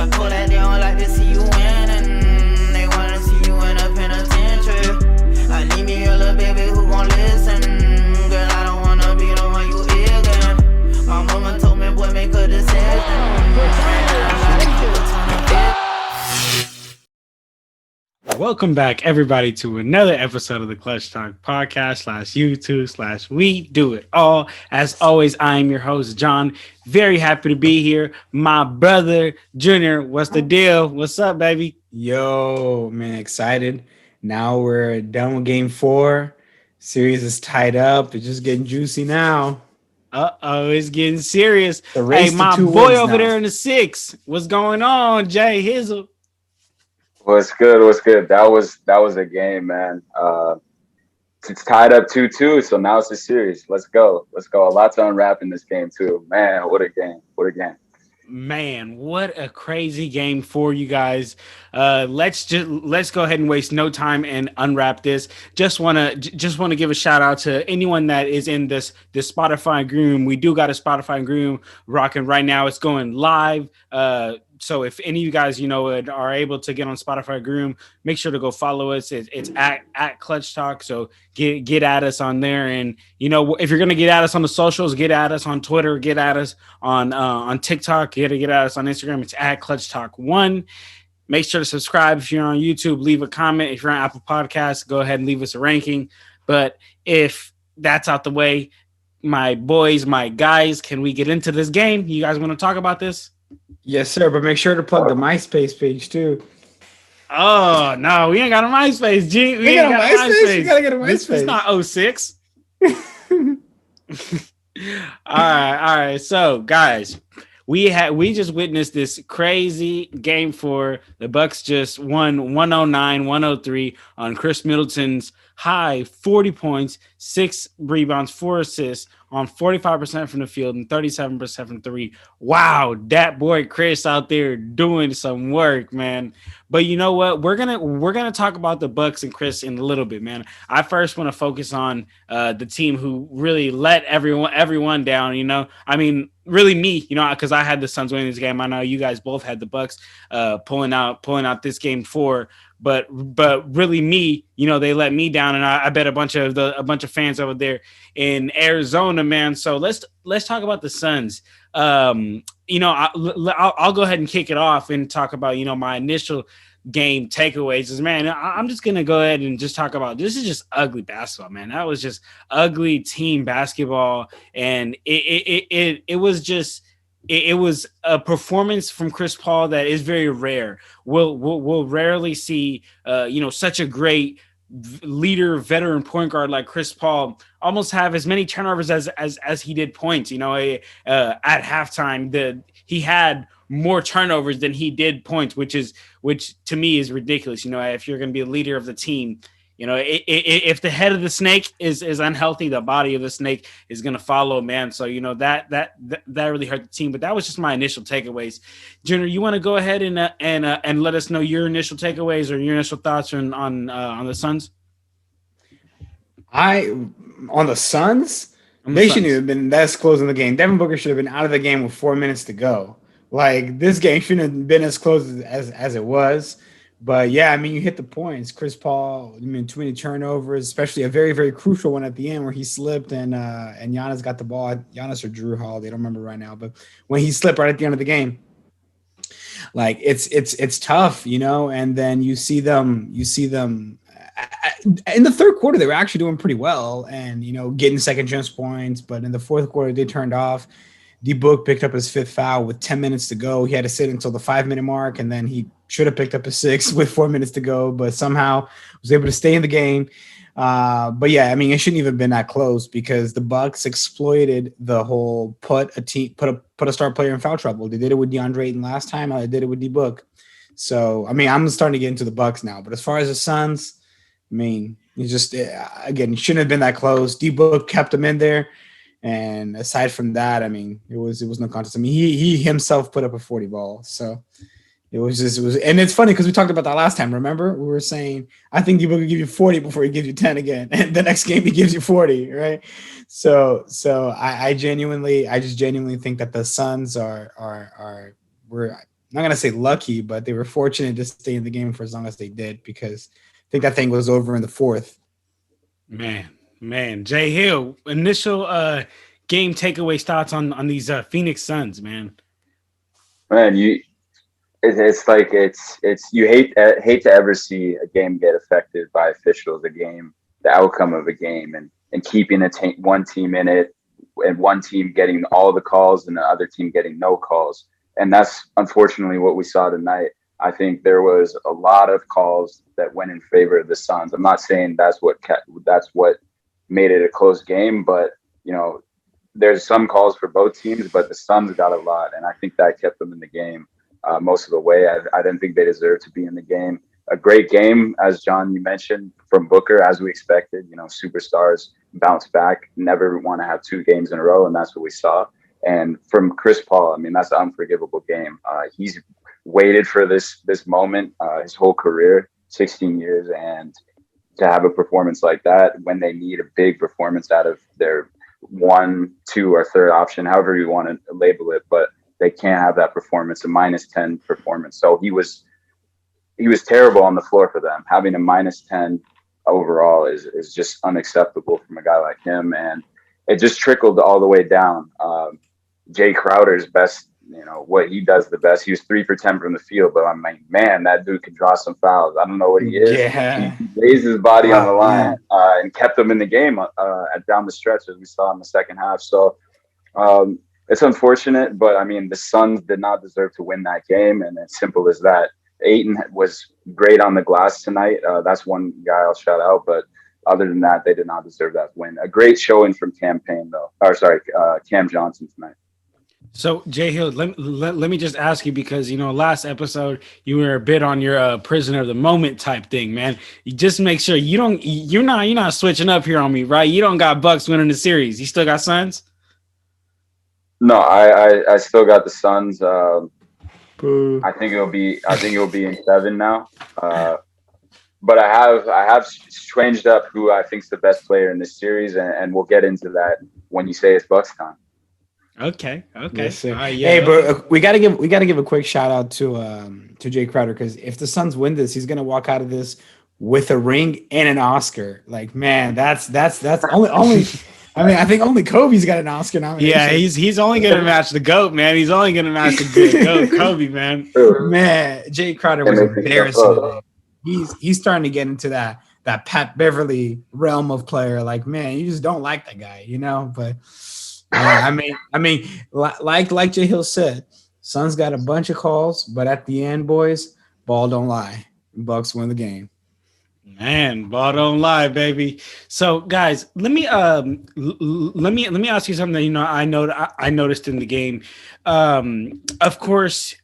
I call that they don't like to see you winning. They wanna see you in a penitentiary. I need me a little baby who gon' listen. Girl, I don't wanna be the one you ignorant. My mama told me, boy, make a decision. Welcome back, everybody, to another episode of the Clutch Talk podcast /YouTube/ We Do It All. As always, I am your host, John. Very happy to be here. My brother, Junior, what's the deal? What's up, baby? Yo, man, excited. Now we're done with game 4. Series is tied up. It's just getting juicy now. Uh-oh, it's getting serious. The race Hey, to my 2 boy wins over now. there in the 6. What's going on, Jay Hizzle? What's good? What's good? That was a game, man. It's tied up 2-2, so now it's a series. Let's go. A lot to unwrap in this game too. Man, what a game. Man, what a crazy game for you guys. Let's go ahead and waste no time and unwrap this. Just want to give a shout out to anyone that is in this Spotify room. We do got a Spotify room rocking right now. It's going live. So if any of you guys, are able to get on Spotify room, make sure to go follow us. It's at Clutch Talk. So get at us on there. And, if you're going to get at us on the socials, get at us on Twitter, get at us on TikTok, get at us on Instagram. It's at Clutch Talk 1. Make sure to subscribe. If you're on YouTube, leave a comment. If you're on Apple Podcasts, go ahead and leave us a ranking. But if that's out the way, my boys, my guys, can we get into this game? You guys want to talk about this? Yes, sir. But make sure to plug the MySpace page too. Oh no, we ain't got a MySpace. G, we ain't got a MySpace. You gotta get a MySpace. It's not 06. All right. So, guys, we just witnessed this crazy game 4. The Bucks just won 109-103 on Chris Middleton's high 40 points, 6 rebounds, 4 assists on 45% from the field and 37% from 3. Wow, that boy Chris out there doing some work, man. But you know what? We're gonna talk about the Bucks and Chris in a little bit, man. I first want to focus on the team who really let everyone down. I mean, really me, because I had the Suns winning this game. I know you guys both had the Bucks pulling out this game 4. But really me, they let me down, and I bet a bunch of fans over there in Arizona, man. So let's talk about the Suns. I'll go ahead and kick it off and talk about my initial game takeaways. Man, I'm just gonna go ahead and just talk about this is just ugly basketball, man. That was just ugly team basketball, and it was just. It was a performance from Chris Paul that is very rare. We'll rarely see, such a great leader, veteran point guard like Chris Paul almost have as many turnovers as he did points. At halftime, he had more turnovers than he did points, which to me is ridiculous. If you're going to be a leader of the team. If the head of the snake is unhealthy, the body of the snake is going to follow, man. So, that really hurt the team. But that was just my initial takeaways. Junior, you want to go ahead and let us know your initial takeaways or your initial thoughts on the Suns? On the Suns, they shouldn't have been that's close in the game. Devin Booker should have been out of the game with 4 minutes to go. Like, this game shouldn't have been as close as it was. But yeah, I mean, you hit the points. Chris Paul, too many turnovers, especially a very, very crucial one at the end where he slipped and Giannis got the ball. Giannis or Drew Holiday, I don't remember right now, but when he slipped right at the end of the game, like it's tough, And then you see them in the third quarter. They were actually doing pretty well and getting second chance points, but in the fourth quarter they turned off. D-Book picked up his 5th foul with 10 minutes to go. He had to sit until the 5-minute mark, and then he should have picked up his 6th with 4 minutes to go, but somehow was able to stay in the game. But yeah, I mean, it shouldn't even have been that close because the Bucks exploited the whole put a star player in foul trouble. They did it with DeAndre Ayton last time. They did it with D-Book. So, I mean, I'm starting to get into the Bucks now. But as far as the Suns, I mean, you just again, it shouldn't have been that close. D-Book kept him in there. And aside from that, I mean, it was no contest. I mean, he himself put up a 40 ball. So it was, and it's funny because we talked about that last time. Remember, we were saying, I think D-Book will give you 40 before he gives you 10 again. And the next game he gives you 40, right? So I just genuinely think that the Suns we're not gonna say lucky, but they were fortunate to stay in the game for as long as they did, because I think that thing was over in the fourth. Man, Jay Hill, initial game takeaway thoughts on these Phoenix Suns, man. Man, it's like it's you hate to ever see a game get affected by officials, the outcome of a game, and keeping one team in it, and one team getting all the calls and the other team getting no calls. And that's unfortunately what we saw tonight. I think there was a lot of calls that went in favor of the Suns. I'm not saying that's what made it a close game, but you know, there's some calls for both teams, but the Suns got a lot, and I think that kept them in the game most of the way. I didn't think they deserved to be in the game. A great game, as John, you mentioned, from Booker, as we expected. You know, superstars bounce back, never want to have 2 games in a row, and that's what we saw. And from Chris Paul, I mean, that's an unforgivable game. He's waited for this moment his whole career, 16 years, and to have a performance like that when they need a big performance out of their 1, 2, or third option, however you want to label it, but they can't have that performance, a -10 performance. So he was terrible on the floor for them. Having a -10 overall is just unacceptable from a guy like him, and it just trickled all the way down. Jay Crowder's best, you know, what he does the best. He was 3 for 10 from the field, but I'm like, man, that dude can draw some fouls. I don't know what he is. Yeah. He raised his body on the line and kept them in the game down the stretch, as we saw in the second half. So it's unfortunate, but I mean, the Suns did not deserve to win that game, and it's simple as that. Ayton was great on the glass tonight. That's one guy I'll shout out, but other than that, they did not deserve that win. A great showing from Cam Johnson tonight. So Jay Hill, let me just ask you, because you know, last episode you were a bit on your prisoner of the moment type thing, man. You just make sure you're not switching up here on me, right? You don't got Bucks winning the series. You still got Suns? No, I still got the Suns. I think it'll be in 7 now. But I have changed up who I think's the best player in this series, and we'll get into that when you say it's Bucks time. Okay. Yes, hey, but we gotta give a quick shout out to Jay Crowder, because if the Suns win this, he's gonna walk out of this with a ring and an Oscar. Like, man, that's only. I mean, I think only Kobe's got an Oscar nomination. Yeah, he's only gonna match the GOAT, man. He's only gonna match the good GOAT, Kobe, man. Man, Jay Crowder was embarrassing today. He's starting to get into that Pat Beverly realm of player. Like, man, you just don't like that guy, you know. But I mean, like Jay Hill said, Suns got a bunch of calls, but at the end, boys, ball don't lie. Bucks win the game. Man, ball don't lie, baby. So, guys, let me ask you something that, you know, I noticed in the game. Of course,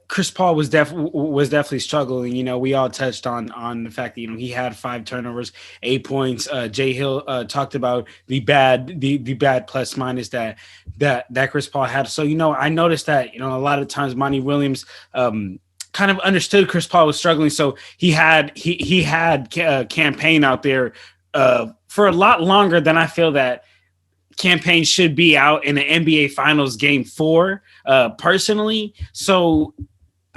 Chris Paul was definitely struggling. You know, we all touched on the fact that, you know, he had 5 turnovers, 8 points. Jay Hill talked about the bad plus minus that Chris Paul had. So, you know, I noticed that, you know, a lot of times Monty Williams kind of understood Chris Paul was struggling, so he had campaign out there for a lot longer than I feel that campaign should be out in the NBA Finals Game 4. Personally, so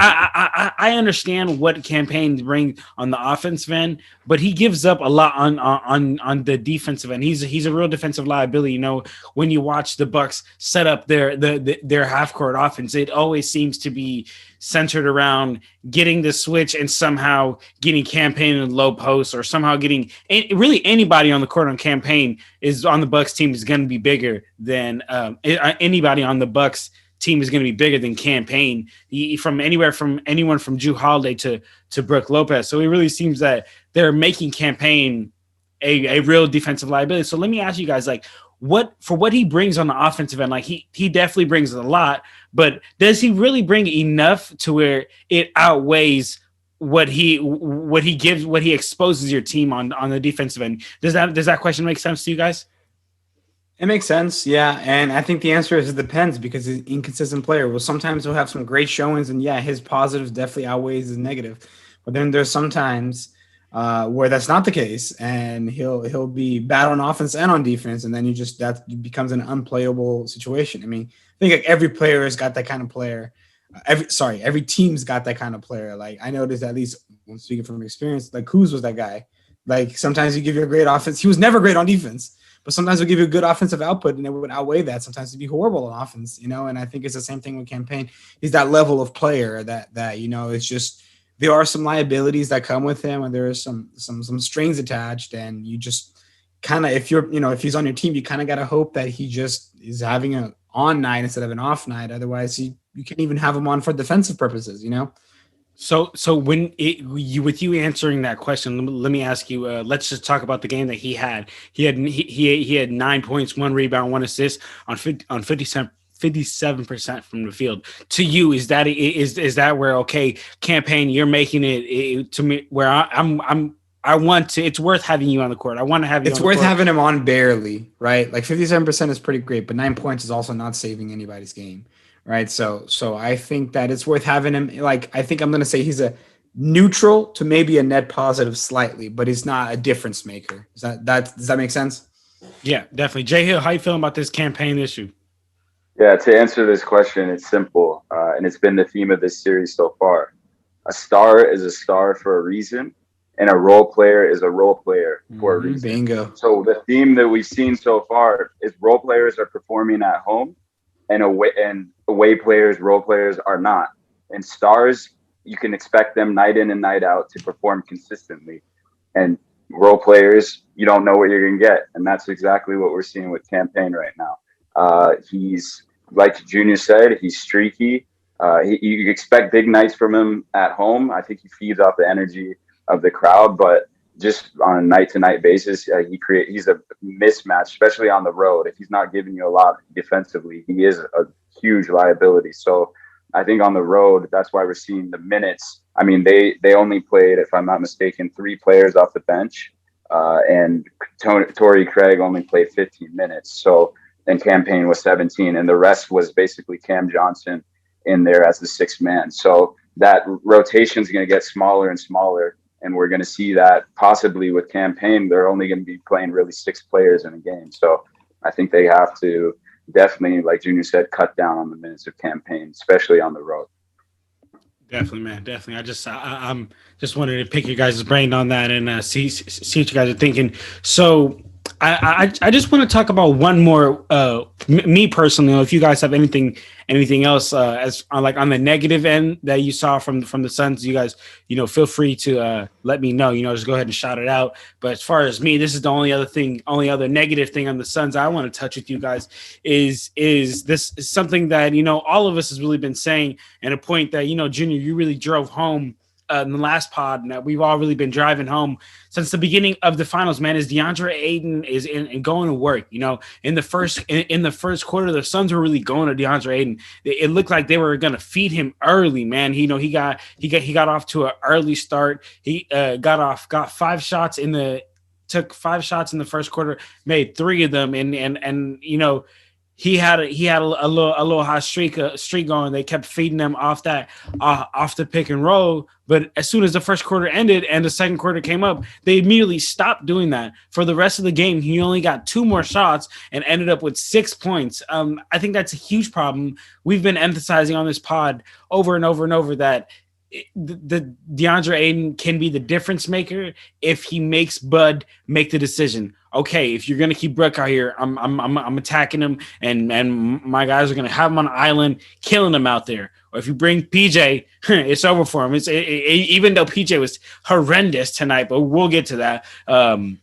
I understand what campaigns bring on the offensive end, but he gives up a lot on the defensive end. He's a real defensive liability. You know, when you watch the Bucks set up their half court offense, it always seems to be centered around getting the switch and somehow getting campaign in the low post, or somehow getting really anybody on the court on campaign is on the Bucks team is going to be bigger than anybody on the Bucks team is going to be bigger than campaign, from anyone from Jrue Holiday to Brook Lopez. So it really seems that they're making campaign a real defensive liability. So let me ask you guys, like, what he brings on the offensive end, like he definitely brings a lot, but does he really bring enough to where it outweighs what he exposes your team on the defensive end? Does that question make sense to you guys? It makes sense, yeah, and I think the answer is it depends, because he's an inconsistent player. Well, sometimes he'll have some great showings, and yeah, his positives definitely outweighs his negative. But then there's sometimes where that's not the case, and he'll be bad on offense and on defense, and then that becomes an unplayable situation. I mean, I think like every player has got that kind of player. every team's got that kind of player. Like I noticed, at least when speaking from experience, like Kuz was that guy. Like sometimes you give you a great offense. He was never great on defense, but sometimes he'll give you a good offensive output and it would outweigh that. Sometimes it'd be horrible on offense, and I think it's the same thing with Campaign. He's that level of player that it's just, there are some liabilities that come with him and there is some strings attached, and you just kind of, if he's on your team, you kind of got to hope that he just is having an on night instead of an off night. Otherwise you can't even have him on for defensive purposes, So when with you answering that question, let me ask you. Let's just talk about the game that he had. He had 9 points, 1 rebound, 1 assist on 57% from the field. To you, is that where, okay, Campaign, you're making it to me where I want to. It's worth having you on the court. I want to have you. It's worth having him on barely, right? Like 57% is pretty great, but 9 points is also not saving anybody's game. Right. So I think that it's worth having him. Like, I think I'm going to say he's a neutral to maybe a net positive slightly, but he's not a difference maker. Does that make sense? Yeah, definitely. Jhill, how you feeling about this Campaign issue? Yeah, to answer this question, it's simple. And it's been the theme of this series so far. A star is a star for a reason, and a role player is a role player for a reason. Bingo. So the theme that we've seen so far is role players are performing at home, and away players, role players are not. And stars, you can expect them night in and night out to perform consistently. And role players, you don't know what you're going to get. And that's exactly what we're seeing with Campaign right now. He's, like Junior said, he's streaky. You expect big nights from him at home. I think he feeds off the energy of the crowd, but just on a night-to-night basis, he's a mismatch, especially on the road. If he's not giving you a lot defensively, he is a huge liability. So I think on the road, that's why we're seeing the minutes. I mean, they only played, if I'm not mistaken, 3 players off the bench, and Torrey Craig only played 15 minutes. So, and Campaign was 17, and the rest was basically Cam Johnson in there as the 6th man. So that rotation is going to get smaller and smaller. And we're going to see that possibly with Campaign, they're only going to be playing really 6 players in a game. So I think they have to definitely, like Junior said, cut down on the minutes of Campaign, especially on the road. Definitely, man. Definitely. I'm just wanted to pick your guys' brain on that and see what you guys are thinking. So I just want to talk about one more. Me personally, if you guys have anything else as on the negative end that you saw from the Suns, you guys feel free to let me know. Just go ahead and shout it out. But as far as me, this is the only other negative thing on the Suns I want to touch with you guys is this is something that all of us has really been saying, and a point that Junior, you really drove home in the last pod, and that we've all really been driving home since the beginning of the finals, man, is DeAndre Ayton is in going to work. In the first quarter, the Suns were really going to DeAndre Ayton. It looked like they were going to feed him early, man. He got off to an early start. He got 5 shots took 5 shots in the first quarter, made 3 of them, and he had a little hot streak going. They kept feeding them off the pick and roll. But as soon as the first quarter ended and the second quarter came up, they immediately stopped doing that. For the rest of the game, he only got 2 more shots and ended up with 6 points. I think that's a huge problem. We've been emphasizing on this pod over and over and over that the DeAndre Ayton can be the difference maker if he makes Bud make the decision. Okay, if you're gonna keep Brook out here, I'm attacking him, and my guys are gonna have him on an island, killing him out there. Or if you bring PJ, it's over for him. Even though PJ was horrendous tonight, but we'll get to that. DeAndre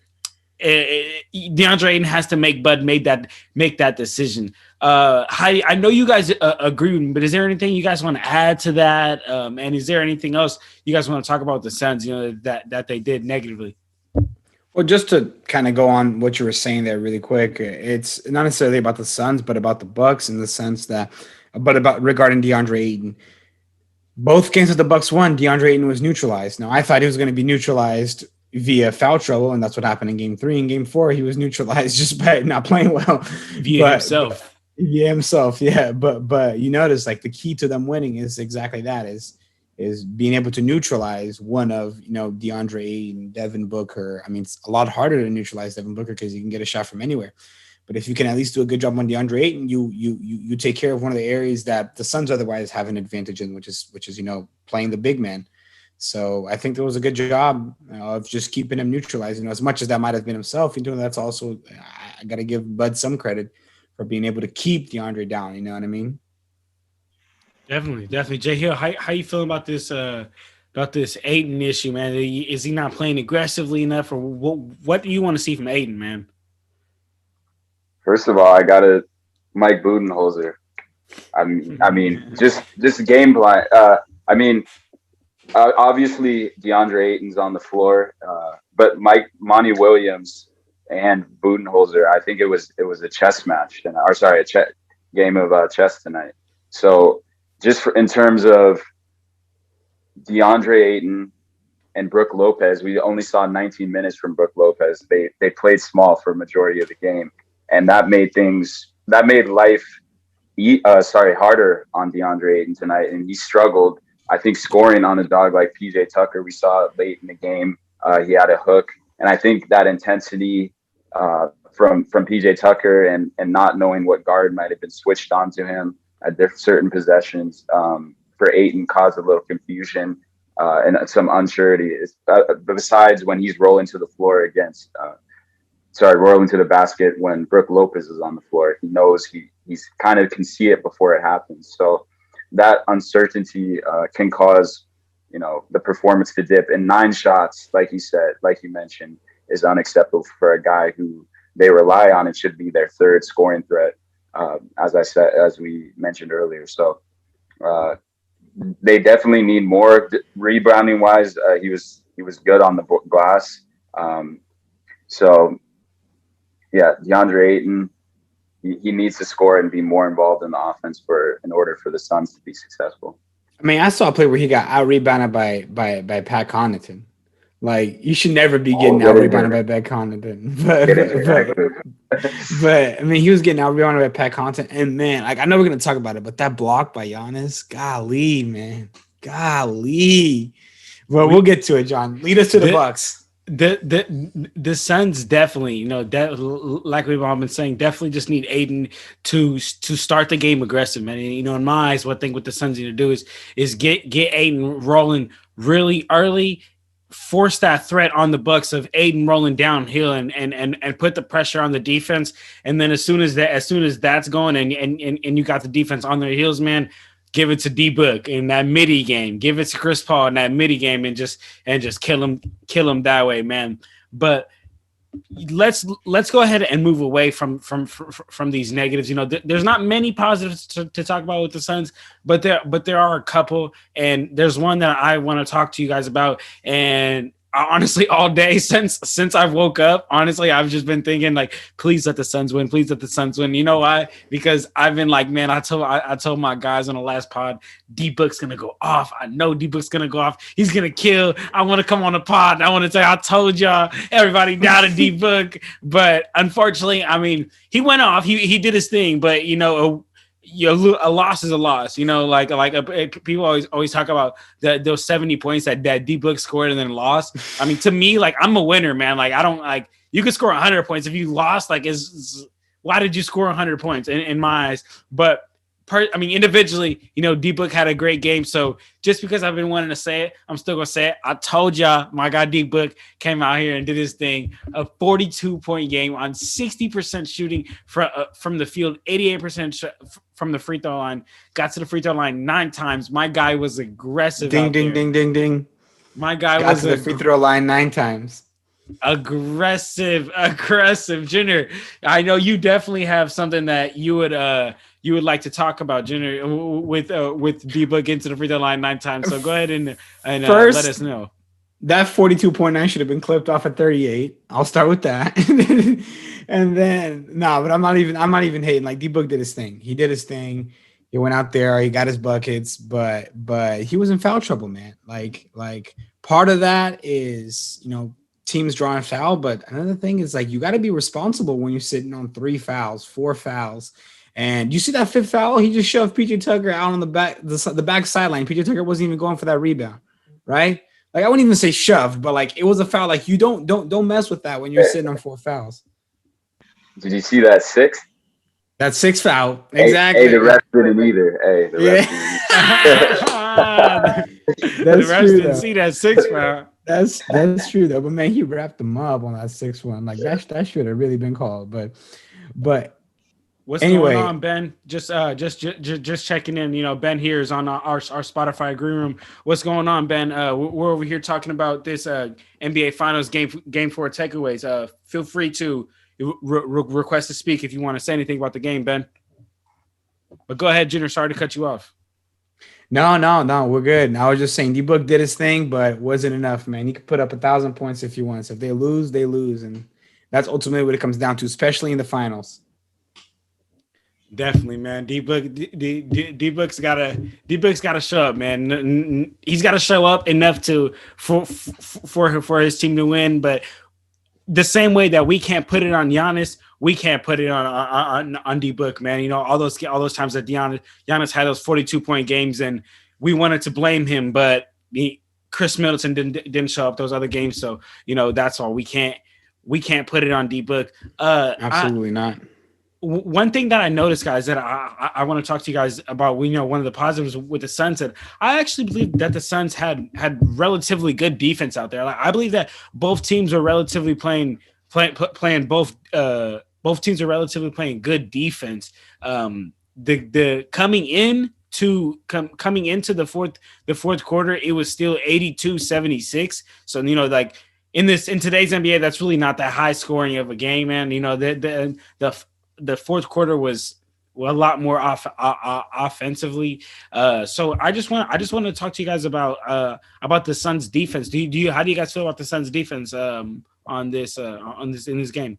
Ayton has to make Bud make that decision. I know you guys agree with me, but is there anything you guys want to add to that? And is there anything else you guys want to talk about with the Suns, that they did negatively? Well, just to kind of go on what you were saying there really quick, it's not necessarily about the Suns, but about the Bucks in the sense that, about regarding DeAndre Ayton. Both games that the Bucks won, DeAndre Ayton was neutralized. Now, I thought he was going to be neutralized via foul trouble, and that's what happened in Game 3. In Game 4, he was neutralized just by not playing well. Himself. Yeah, himself. Yeah, but you notice like the key to them winning is exactly that is being able to neutralize one of DeAndre Ayton, Devin Booker. I mean, it's a lot harder to neutralize Devin Booker because you can get a shot from anywhere. But if you can at least do a good job on DeAndre Ayton, you take care of one of the areas that the Suns otherwise have an advantage in, which is playing the big man. So I think there was a good job of just keeping him neutralized. As much as that might have been himself, that's also I got to give Bud some credit for being able to keep DeAndre down. You know what I mean? Definitely. Jhill, how you feeling about this Ayton issue, man? Is he not playing aggressively enough, or what do you want to see from Ayton, man? First of all, I gotta Mike Budenholzer. I mean, just game plan. Obviously DeAndre Ayton's on the floor, but Monty Williams and Budenholzer. I think it was a chess match tonight, a game of chess tonight. So just in terms of DeAndre Ayton and Brook Lopez, we only saw 19 minutes from Brook Lopez. They played small for a majority of the game. And that made life harder on DeAndre Ayton tonight. And he struggled, I think, scoring on a dog like PJ Tucker. We saw it late in the game. He had a hook. And I think that intensity from PJ Tucker and not knowing what guard might have been switched onto him at certain possessions for Ayton caused a little confusion and some unsurety. Besides when he's rolling to the floor rolling to the basket when Brook Lopez is on the floor. He knows he's kind of can see it before it happens. So that uncertainty can cause, the performance to dip. And 9 shots, like you mentioned, is unacceptable for a guy who they rely on. It should be their third scoring threat, as we mentioned earlier. So they definitely need more rebounding wise. He was good on the glass. Yeah, DeAndre Ayton, he needs to score and be more involved in the offense in order for the Suns to be successful. I mean, I saw a play where he got out rebounded by Pat Connaughton. Like, you should never be getting out rebounded by Pat Connaughton. But I mean, he was getting out rebounded by Pat Connaughton, and man, like I know we're gonna talk about it, but that block by Giannis, golly, man, golly. Well, we'll get to it, John. Lead us to the Bucks. The Suns definitely, like we've all been saying, definitely just need Ayton to start the game aggressive, man. And, in my eyes, what the Suns need to do is get Ayton rolling really early, force that threat on the Bucks of Ayton rolling downhill and put the pressure on the defense. And then as soon as that's going and you got the defense on their heels, man, give it to D-Book in that midi game. Give it to Chris Paul in that midi game and just kill him that way, man. But let's go ahead and move away from these negatives. There's not many positives to talk about with the Suns, but there are a couple, and there's one that I want to talk to you guys about. And honestly, all day since I woke up, honestly, I've just been thinking, like, please let the Suns win. Please let the Suns win. You know why? Because I've been like, man, I told my guys on the last pod, D-Book's going to go off. I know D-Book's going to go off. He's going to kill. I want to come on the pod, and I want to say, I told y'all, everybody doubted D-Book. But unfortunately, I mean, he went off. He did his thing. But, a loss is a loss, people always talk about those 70 points that D-Book scored and then lost. I mean, to me, like, I'm a winner, man. Like, I don't like, you could score 100 points. If you lost, like, why did you score 100 points in my eyes? But individually, D-Book had a great game. So just because I've been wanting to say it, I'm still going to say it. I told y'all my guy D-Book came out here and did his thing. A 42-point game on 60% shooting from the field, 88% from the free throw line. Got to the free throw line 9 times. My guy was aggressive. Ding, ding, ding, ding, ding. My guy got to the free throw line 9 times. Aggressive, Junior. I know you definitely have something that you would like to talk about, Junior, with D-Book into the free throw line 9 times. So go ahead and first, let us know. That 42.9 should have been clipped off at 38. I'll start with that. And then but I'm not even hating. Like, D-Book did his thing. He did his thing. He went out there, he got his buckets, but he was in foul trouble, man. Like part of that is, teams drawing foul, but another thing is, like, you got to be responsible when you're sitting on 3 fouls, 4 fouls. And you see that 5th foul, he just shoved PJ Tucker out on the back sideline. PJ Tucker wasn't even going for that rebound, right? Like, I wouldn't even say shoved, but, like, it was a foul. Like, you don't mess with that when you're sitting on 4 fouls. Did you see that sixth? That's 6 foul. Hey, the Exactly. ref didn't either. Hey, the ref didn't the That's refs true didn't though. see that 6 foul. That's true though. But man, he wrapped them up on that 6-1. Like that should have really been called. But What's going anyway, on, Ben? Just checking in. You know, Ben here is on our Spotify green room. What's going on, Ben? We're over here talking about this NBA Finals game 4 takeaways. Feel free to request to speak if you want to say anything about the game, Ben. But go ahead, Junior. Sorry to cut you off. no, we're good. I was just saying D-Book did his thing, but wasn't enough, man. He could put up 1,000 points if he wants. If they lose, they lose, and that's ultimately what it comes down to, especially in the finals. Definitely, man. D-Book's gotta show up, man. He's got to show up enough for his team to win. But the same way that we can't put it on Giannis, we can't put it on D-Book, man. You know, all those times that Giannis had those 42-point games, and we wanted to blame him, but Chris Middleton didn't show up those other games. So you know that's all. We can't put it on D-Book. Absolutely not. One thing that I noticed, guys, that I want to talk to you guys about, one of the positives with the Suns, that I actually believe that the Suns had relatively good defense out there. Like, I believe that both teams are relatively playing both teams are relatively playing good defense. The coming into the fourth quarter, it was still 82-76. So like in today's NBA, that's really not that high scoring of a game, man. You know, the fourth quarter was a lot more offensively. So I just want to talk to you guys about the Suns defense. How do you guys feel about the Suns defense in this game?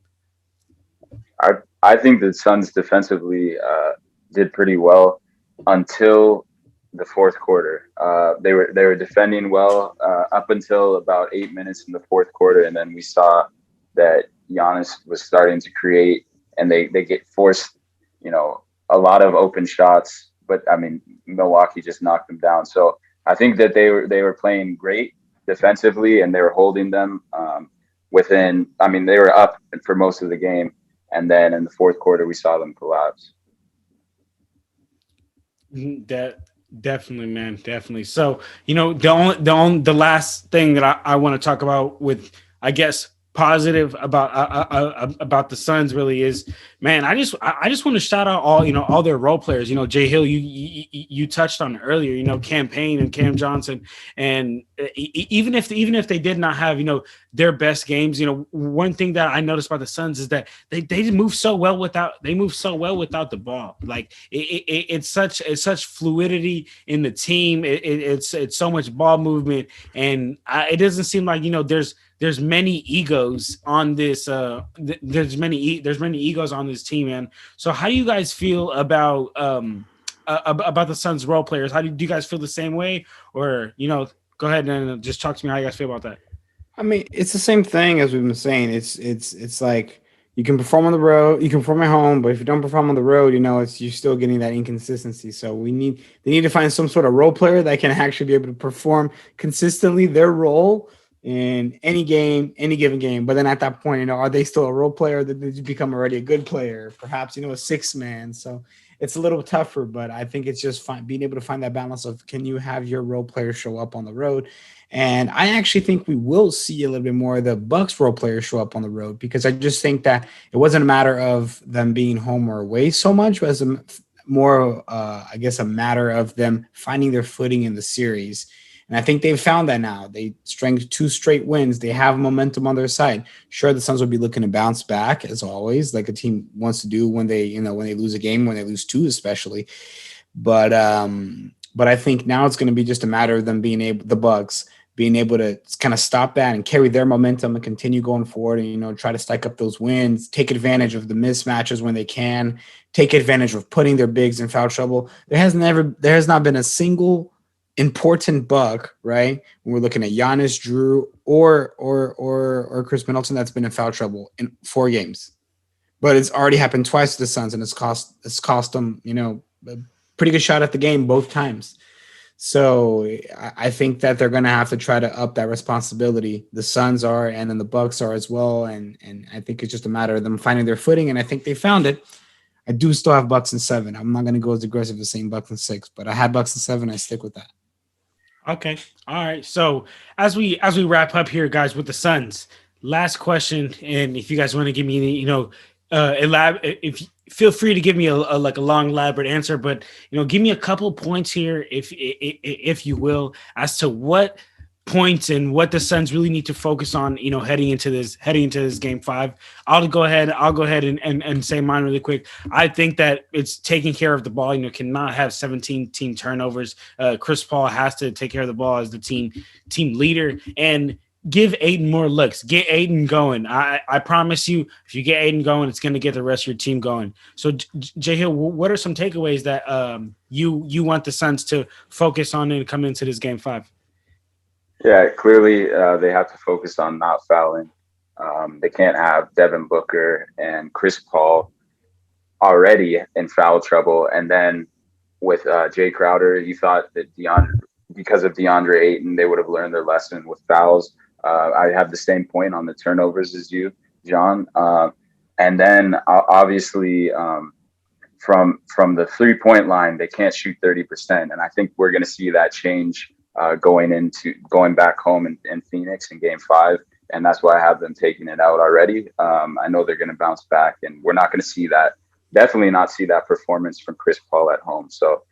I think the Suns defensively did pretty well until the fourth quarter. They were defending well up until about 8 minutes in the fourth quarter, and then we saw that Giannis was starting to create, and they get forced, a lot of open shots. But I mean, Milwaukee just knocked them down. So I think that they were playing great defensively, and they were holding them within. I mean, they were up for most of the game, and then in the fourth quarter, we saw them collapse. That definitely, man, definitely. So the last thing that I want to talk about with, I guess, positive about the Suns really is, man, I just want to shout out all their role players. Jhill, you touched on it earlier. Cam Payne and Cam Johnson, and even if they did not have their best games, one thing that I noticed about the Suns is that they move so well without the ball. Like it's such fluidity in the team. It's so much ball movement, and it doesn't seem like there's many egos on this. There's many egos on this team, man. So how do you guys feel about the Suns role players? Do you guys feel the same way, or go ahead and just talk to me how you guys feel about that? I mean, it's the same thing as we've been saying. It's like you can perform on the road, you can perform at home, but if you don't perform on the road, you're still getting that inconsistency. So they need to find some sort of role player that can actually be able to perform consistently their role in any given game. But then at that point, are they still a role player? That they become already a good player, perhaps, a six man. So it's a little tougher, but I think it's just being able to find that balance of, can you have your role player show up on the road? And I actually think we will see a little bit more of the Bucks role players show up on the road, because I just think that it wasn't a matter of them being home or away so much, but as more, I guess, a matter of them finding their footing in the series. And I think they've found that now. They strength 2 straight wins. They have momentum on their side. Sure, the Suns will be looking to bounce back, as always, like a team wants to do when they lose a game, when they lose 2 especially. But I think now it's going to be just a matter of them the Bucks being able to kind of stop that and carry their momentum and continue going forward, and try to stack up those wins, take advantage of the mismatches when they can, take advantage of putting their bigs in foul trouble. There has not been a single important Buck, right, when we're looking at Giannis, Drew, or Chris Middleton, that's been in foul trouble in 4 games. But it's already happened twice to the Suns, and it's cost them, a pretty good shot at the game both times. So I think that they're going to have to try to up that responsibility. The Suns are, and then the Bucks are as well. And I think it's just a matter of them finding their footing. And I think they found it. I do still have Bucks in 7. I'm not going to go as aggressive as saying Bucks in 6, but I had Bucks in 7. I stick with that. Okay. All right. So as we wrap up here, guys, with the Suns, last question, and if you guys want to give me, if feel free to give me a long elaborate answer, but give me a couple points here, if you will, as to what points and what the Suns really need to focus on, heading into this game 5. I'll go ahead and say mine really quick. I think that it's taking care of the ball. Cannot have 17 team turnovers. Chris Paul has to take care of the ball as the team leader, and give Aiden more looks. Get Aiden going. I promise you, if you get Aiden going, it's going to get the rest of your team going. So, Jhill, what are some takeaways that you want the Suns to focus on and come into this game 5? Yeah, clearly they have to focus on not fouling. They can't have Devin Booker and Chris Paul already in foul trouble. And then with Jay Crowder, you thought that because of DeAndre Ayton, they would have learned their lesson with fouls. I have the same point on the turnovers as you, John. And then obviously from the 3-point line, they can't shoot 30%. And I think we're going to see that change going back home in Phoenix in game 5. And that's why I have them taking it out already. I know they're going to bounce back, and we're not going to see that. Definitely not see that performance from Chris Paul at home. So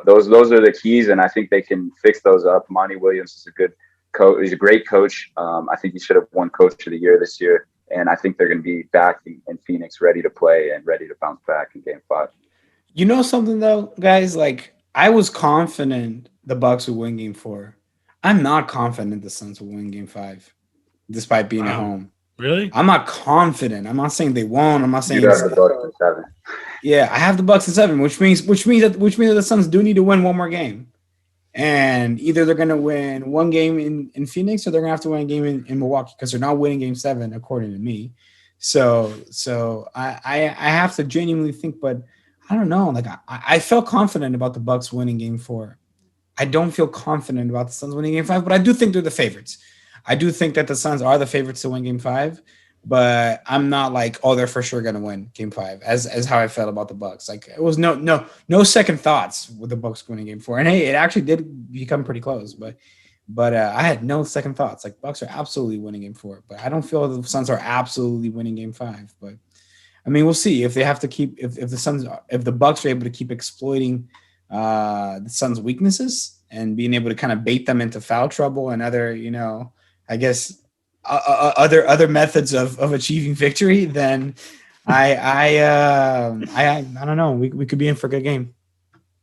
those are the keys, and I think they can fix those up. Monty Williams is a good coach. He's a great coach. I think he should have won Coach of the Year this year, and I think they're going to be back in Phoenix, ready to play and ready to bounce back in game 5. You know something though, guys? Like, I was confident the Bucks would win game 4. I'm not confident the Suns will win game 5, despite being at home. Really? I'm not confident. I'm not saying they won't. I'm not saying you have the Bucks in 7. Yeah, I have the Bucks in 7, which means that the Suns do need to win one more game, and either they're going to win one game in Phoenix, or they're going to have to win a game in Milwaukee, because they're not winning game 7 according to me. So I have to genuinely think, but I don't know. Like I felt confident about the Bucks winning game 4. I don't feel confident about the Suns winning game 5, but I do think they're the favorites. I do think that the Suns are the favorites to win game 5, but I'm not like, oh, they're for sure going to win game 5 as how I felt about the Bucks. Like, it was no second thoughts with the Bucks winning game 4. And hey, it actually did become pretty close, but I had no second thoughts. Like, Bucks are absolutely winning game 4, but I don't feel the Suns are absolutely winning game 5. But I mean, we'll see if they have to keep, if the Bucks are able to keep exploiting the Suns' weaknesses and being able to kind of bait them into foul trouble and other, I guess other methods of achieving victory, then I don't know. We could be in for a good game.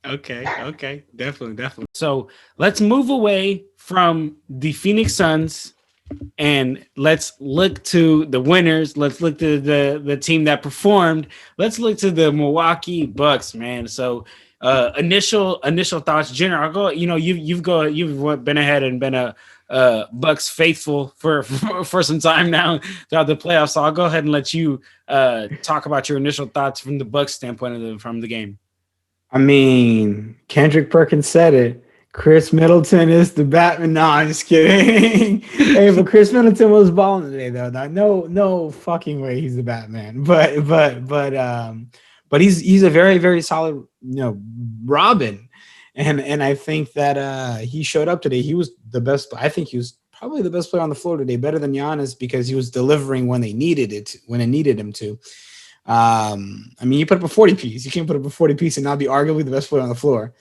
Okay, definitely. So let's move away from the Phoenix Suns and let's look to the winners. Let's look to the team that performed. Let's look to the Milwaukee Bucks, man. So initial thoughts, Jenner. I'll go. You've been ahead and been a Bucks faithful for some time now throughout the playoffs. So I'll go ahead and let you talk about your initial thoughts from the Bucks standpoint from the game. I mean, Kendrick Perkins said it. Chris Middleton is the Batman. No, I'm just kidding. Hey, but Chris Middleton was balling today, though. No fucking way he's the Batman. But he's a very, very solid, Robin. And I think that he showed up today. He was the best. I think he was probably the best player on the floor today, better than Giannis, because he was delivering when it needed him to. I mean, you put up a 40-piece. You can't put up a 40-piece and not be arguably the best player on the floor.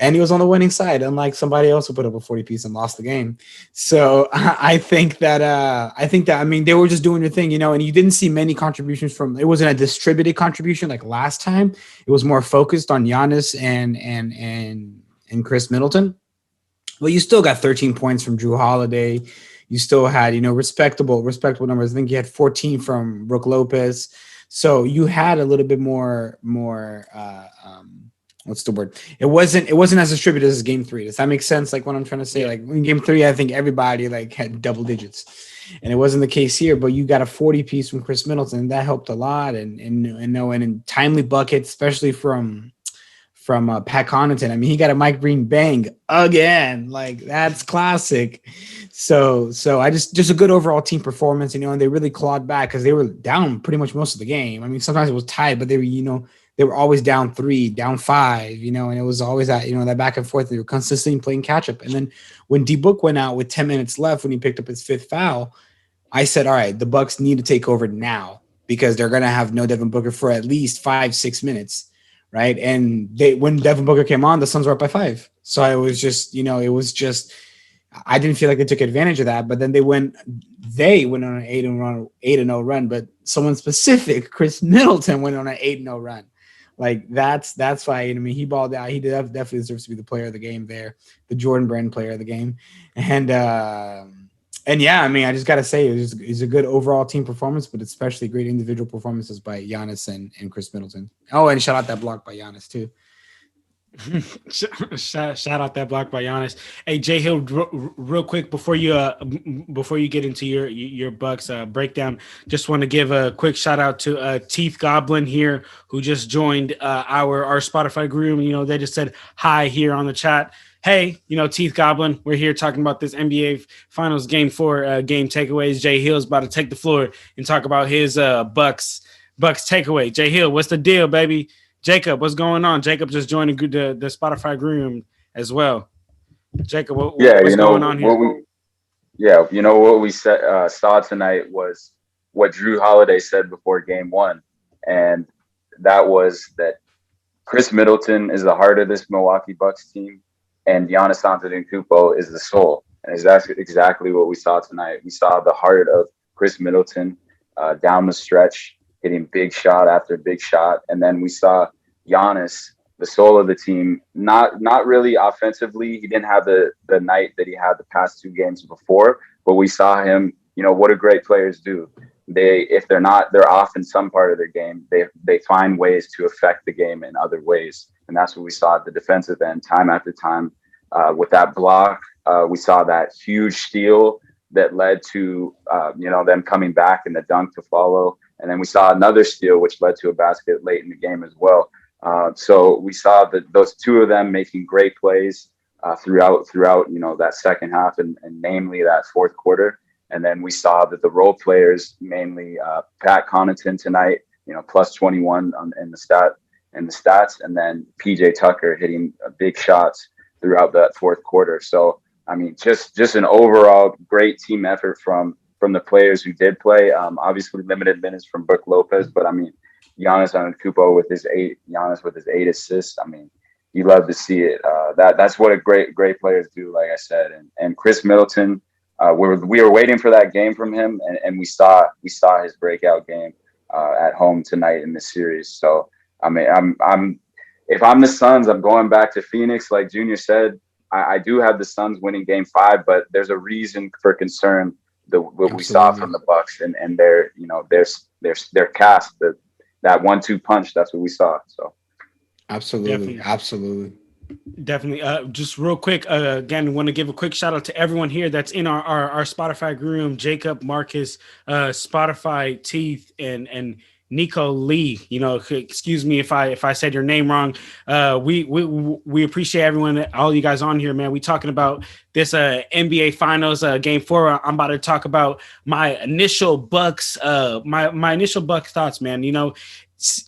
And he was on the winning side, unlike somebody else who put up a 40-piece and lost the game. So I think that I mean, they were just doing their thing, and you didn't see many contributions from. It wasn't a distributed contribution like last time. It was more focused on Giannis and Chris Middleton. But you still got 13 points from Drew Holiday. You still had, respectable numbers. I think you had 14 from Brook Lopez. So you had a little bit more. What's the word? It wasn't as distributed as game 3. Does that make sense? Like what I'm trying to say? Like in game 3, I think everybody had double digits, and it wasn't the case here. But you got a 40-piece from Chris Middleton. That helped a lot, and timely buckets, especially from from Pat Connaughton. I mean, he got a Mike Breen bang again. Like, that's classic. So I just a good overall team performance, you know, and they really clawed back because they were down pretty much most of the game. I mean, sometimes it was tied, but they were, you know, they were always down 3, down 5, you know, and it was always that, you know, that back and forth. They were consistently playing catch up. And then when D-Book went out with 10 minutes left, when he picked up his 5th foul, I said, all right, the Bucks need to take over now because they're going to have no Devin Booker for at least 5-6 minutes. Right. And when Devin Booker came on, the Suns were up by 5. So I was just, you know, I didn't feel like they took advantage of that, but then they went on an 8-0 run, but someone specific, Chris Middleton, went on an 8-0 run. Like, that's why, I mean, he balled out. He definitely deserves to be the player of the game there, the Jordan Brand player of the game. And yeah, I mean, I just got to say, it's a good overall team performance, but especially great individual performances by Giannis and Chris Middleton. Oh, and shout out that block by Giannis too. Shout out that block by Giannis. Hey, Jhill, real quick before you get into your Bucks breakdown, just want to give a quick shout out to Teeth Goblin here, who just joined our Spotify group. You know, they just said hi here on the chat. Hey, you know, Teeth Goblin, we're here talking about this NBA Finals Game 4 game takeaways. Jhill's about to take the floor and talk about his Bucks takeaway. Jhill, what's the deal, baby? Jacob, what's going on? Jacob just joined the Spotify room as well. Jacob, what's going on here? What we saw tonight was what Drew Holiday said before Game 1, and that was that Chris Middleton is the heart of this Milwaukee Bucks team, and Giannis Antetokounmpo is the soul. And that's exactly what we saw tonight. We saw the heart of Chris Middleton down the stretch, hitting big shot after big shot. And then we saw Giannis, the soul of the team, not really offensively. He didn't have the night that he had the past 2 games before, but we saw him, you know, what do great players do? If they're off in some part of their game, they find ways to affect the game in other ways. And that's what we saw at the defensive end time after time. With that block, we saw that huge steal that led to, them coming back and the dunk to follow. And then we saw another steal, which led to a basket late in the game as well. So we saw those 2 of them making great plays throughout, that second half and namely that fourth quarter. And then we saw that the role players, mainly Pat Connaughton tonight, plus 21 in the stats, and then PJ Tucker hitting big shots throughout that fourth quarter. So, I mean, just an overall great team effort from the players who did play. Obviously limited minutes from Brook Lopez, but I mean, Giannis Antetokounmpo with his 8 assists. I mean, you love to see it. That's what a great players do, like I said. And Chris Middleton, we were waiting for that game from him, and we saw his breakout game at home tonight in this series. So, I mean, if I'm the Suns, I'm going back to Phoenix, like Junior said. I do have the Suns winning Game 5, but there's a reason for concern. What we saw from the Bucks and their cast, that 1-2 punch. That's what we saw. So, absolutely. Definitely. Just real quick, again, want to give a quick shout out to everyone here that's in our Spotify room: Jacob, Marcus, Spotify, Teeth, and Nico Lee. You know, excuse me if I said your name wrong. We appreciate everyone, all you guys on here, man. We talking about this NBA Finals Game 4. I'm about to talk about my initial Bucks my initial Bucks thoughts, man. You know,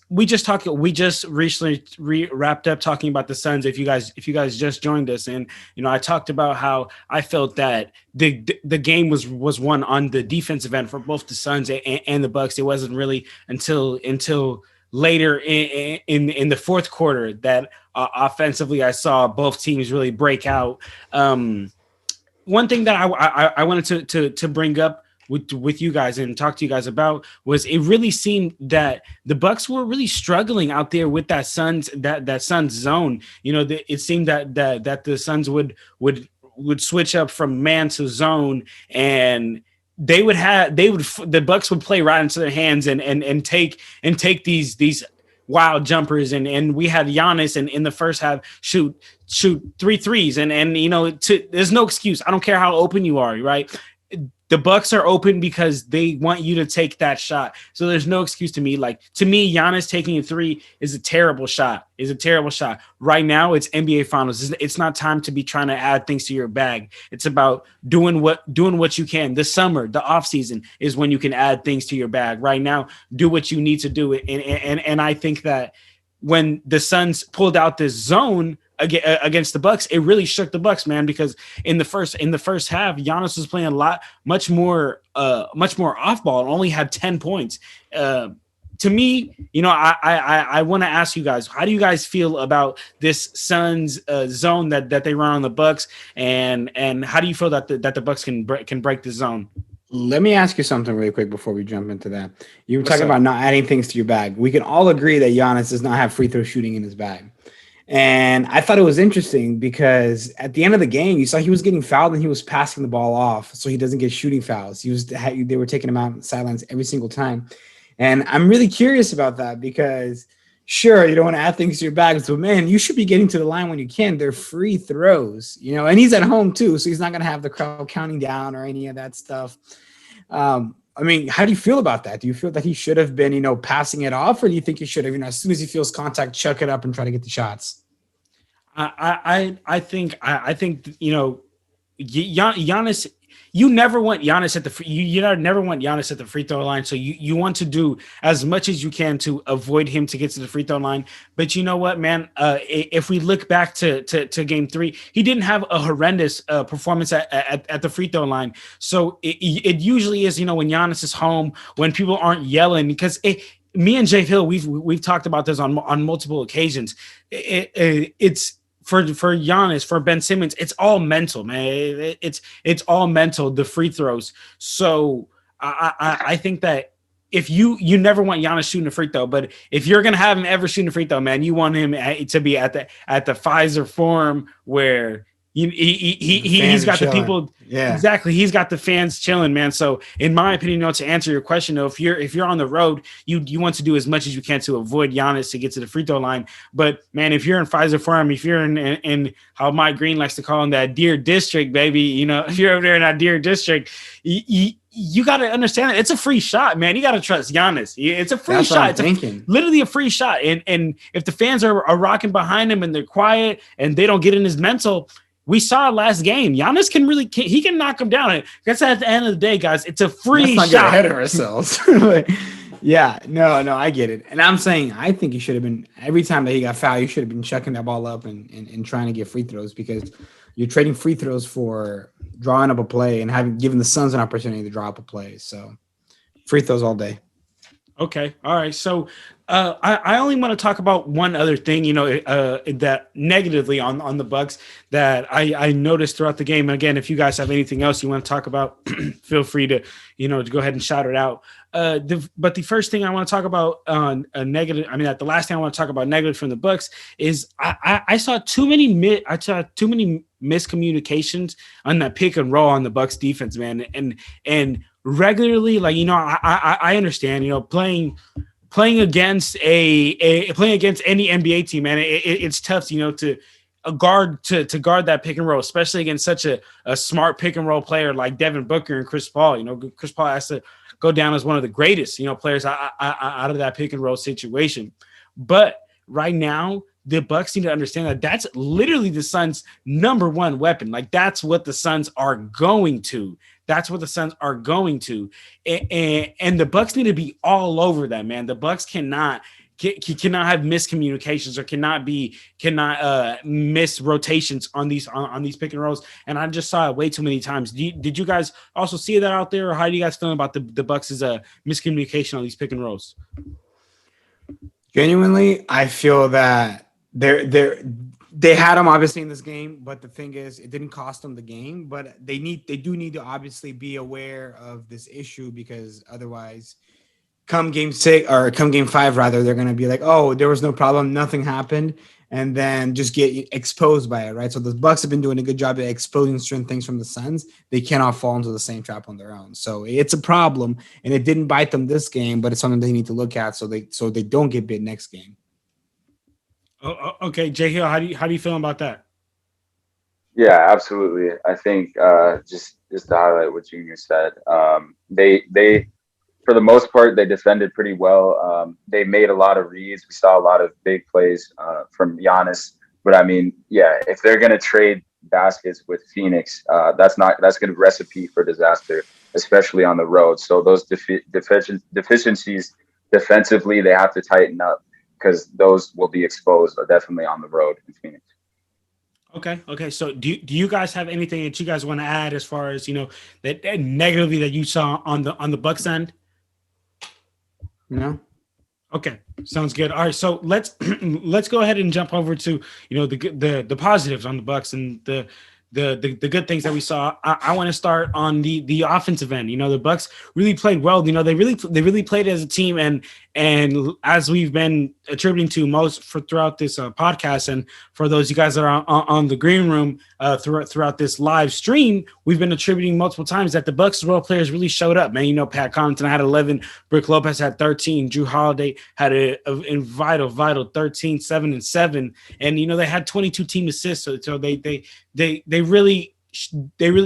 we just recently wrapped up talking about the Suns. If you guys just joined us, and you know, I talked about how I felt that the game was won on the defensive end for both the Suns and the Bucks. It wasn't really until later in the fourth quarter that offensively I saw both teams really break out. One thing that I wanted to bring up with you guys and talk to you guys about was it really seemed that the Bucks were really struggling out there with that Suns zone. You know, it seemed that the Suns would switch up from man to zone, and the Bucks would play right into their hands and take these wild jumpers, and we had Giannis in the first half shoot 3 threes, and you know, there's no excuse. I don't care how open you are, right? the Bucks are open because they want you to take that shot. So there's no excuse to me. Like, to me, Giannis taking a three is a terrible shot. Right now, it's NBA Finals. It's not time to be trying to add things to your bag. It's about doing what you can. The summer, the off season is when you can add things to your bag. Right now, do what you need to do. And I think that when the Suns pulled out this zone against the Bucks, it really shook the Bucks, man, because in the first half, Giannis was playing much more off ball and only had 10 points. To me, I want to ask you guys, how do you guys feel about this Suns zone that they run on the Bucks, and how do you feel that the Bucks can break the zone? Let me ask you something really quick before we jump into that. You were talking about not adding things to your bag. We can all agree that Giannis does not have free throw shooting in his bag. And I thought it was interesting because at the end of the game, you saw he was getting fouled and he was passing the ball off so he doesn't get shooting fouls. They were taking him out on the sidelines every single time. And I'm really curious about that because, sure, you don't want to add things to your bags, but man, you should be getting to the line when you can. They're free throws, and he's at home too, so he's not going to have the crowd counting down or any of that stuff. I mean, how do you feel about that? Do you feel that he should have been, passing it off, or do you think he should have, as soon as he feels contact, chuck it up and try to get the shots? I think Giannis. You never want Giannis at the free throw line. So you want to do as much as you can to avoid him to get to the free throw line. But you know what, man? If we look back to game 3, he didn't have a horrendous performance at the free throw line. So it usually is, when Giannis is home, when people aren't yelling, because me and Jhill, we've talked about this on multiple occasions. It's for Giannis, for Ben Simmons, it's all mental, man. It's all mental, the free throws. So I think that if you never want Giannis shooting a free throw, but if you're gonna have him ever shooting a free throw, man, you want him to be at the Pfizer Forum where he's got the people. Yeah, exactly. He's got the fans chilling, man. So in my opinion, to answer your question, though, if you're on the road, you want to do as much as you can to avoid Giannis to get to the free throw line. But man, if you're in Pfizer Forum, if you're in how Mike Green likes to call him, that Deer District, baby, if you're over there in that Deer District, you got to understand that it's a free shot, man. You got to trust Giannis. It's a free shot. It's literally a free shot. And if the fans are rocking behind him and they're quiet and they don't get in his mental. We saw last game. Giannis he can knock him down. That's at the end of the day, guys. It's a free shot. Get ahead of ourselves. Yeah, no, I get it. And I'm saying I think he should have been, every time that he got fouled, you should have been chucking that ball up and trying to get free throws, because you're trading free throws for drawing up a play and given the Suns an opportunity to draw up a play. So free throws all day. Okay. All right. So I only want to talk about one other thing, that negatively on the Bucks that I noticed throughout the game. And again, if you guys have anything else you want to talk about, feel free to, to go ahead and shout it out. But the first thing I want to talk about the last thing I want to talk about negative from the Bucks is I saw too many miscommunications on that pick and roll on the Bucks defense, man. And regularly, I understand, playing against any NBA team, man, it's tough, to guard that pick and roll, especially against such a smart pick and roll player like Devin Booker and Chris Paul. Chris Paul has to go down as one of the greatest, players out of that pick and roll situation. But right now, the Bucks need to understand that that's literally the Suns' number one weapon. Like, that's what the Suns are going to. And the Bucks need to be all over that, man. The Bucks cannot have miscommunications or cannot miss rotations on these pick and rolls. And I just saw it way too many times. Did you guys also see that out there, or how do you guys feel about the Bucks' miscommunication on these pick and rolls? Genuinely, I feel that they had them obviously in this game, but the thing is, it didn't cost them the game. But they do need to obviously be aware of this issue, because otherwise, come game 6 or come game 5, rather, they're going to be like, oh, there was no problem, nothing happened, and then just get exposed by it, right? So the Bucks have been doing a good job at exposing certain things from the Suns. They cannot fall into the same trap on their own. So it's a problem, and it didn't bite them this game, but it's something they need to look at so they don't get bit next game. Oh, okay, Jhill, how do you feel about that? Yeah, absolutely. I think just just to highlight what Junior said, they for the most part they defended pretty well. They made a lot of reads. We saw a lot of big plays from Giannis. But I mean, yeah, if they're gonna trade baskets with Phoenix, that's gonna be recipe for disaster, especially on the road. So those deficiencies defensively, they have to tighten up because those will be exposed definitely on the road in Phoenix. Okay. So do you guys have anything that you guys want to add as far as that negatively that you saw on the Bucks end? No. Okay, sounds good. All right, so let's let's go ahead and jump over to the positives on the Bucks and the good things that we saw. I want to start on the offensive end. The Bucks really played well. They really played as a team, and as we've been attributing to most throughout this podcast, and for those of you guys that are on the green room throughout this live stream, we've been attributing multiple times that the Bucks role players really showed up. Man, Pat Connaughton had 11, Brook Lopez had 13, Jrue Holiday had a vital 13, 7 and 7, and they had 22 team assists. So they really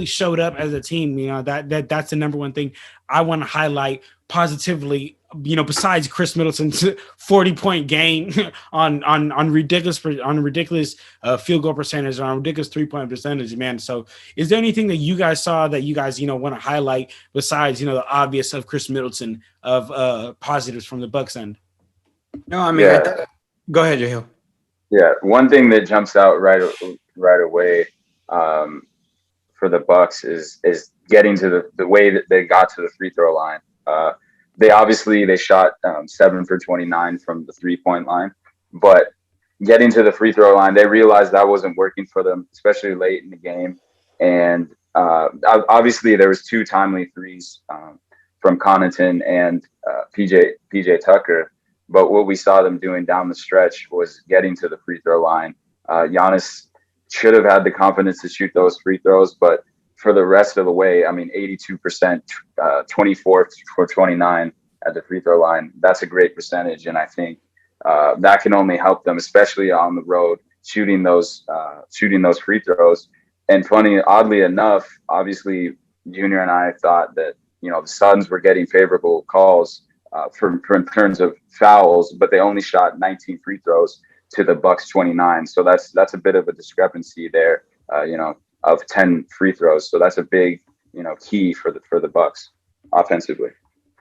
showed up as a team. That's the number one thing I want to highlight positively. Besides Chris Middleton's 40-point game on ridiculous field goal percentage, on ridiculous 3-point percentage, man. So, is there anything that you guys saw that you guys want to highlight besides the obvious of Chris Middleton of positives from the Bucks end? No, I mean, go ahead, Jhill. Yeah, one thing that jumps out right away for the Bucks is getting to the way that they got to the free throw line. They shot 7 for 29 from the 3-point line, but getting to the free throw line, they realized that wasn't working for them, especially late in the game. And obviously there was 2 timely threes from Connaughton and PJ Tucker. But what we saw them doing down the stretch was getting to the free throw line. Giannis should have had the confidence to shoot those free throws, but for the rest of the way, I mean, 82%, 24 for 29 at the free throw line. That's a great percentage. And I think that can only help them, especially on the road, shooting those free throws. And oddly enough, obviously, Junior and I thought that, the Suns were getting favorable calls for in terms of fouls, but they only shot 19 free throws to the Bucks 29. So that's a bit of a discrepancy there, of 10 free throws. So that's a big, key for the Bucks offensively.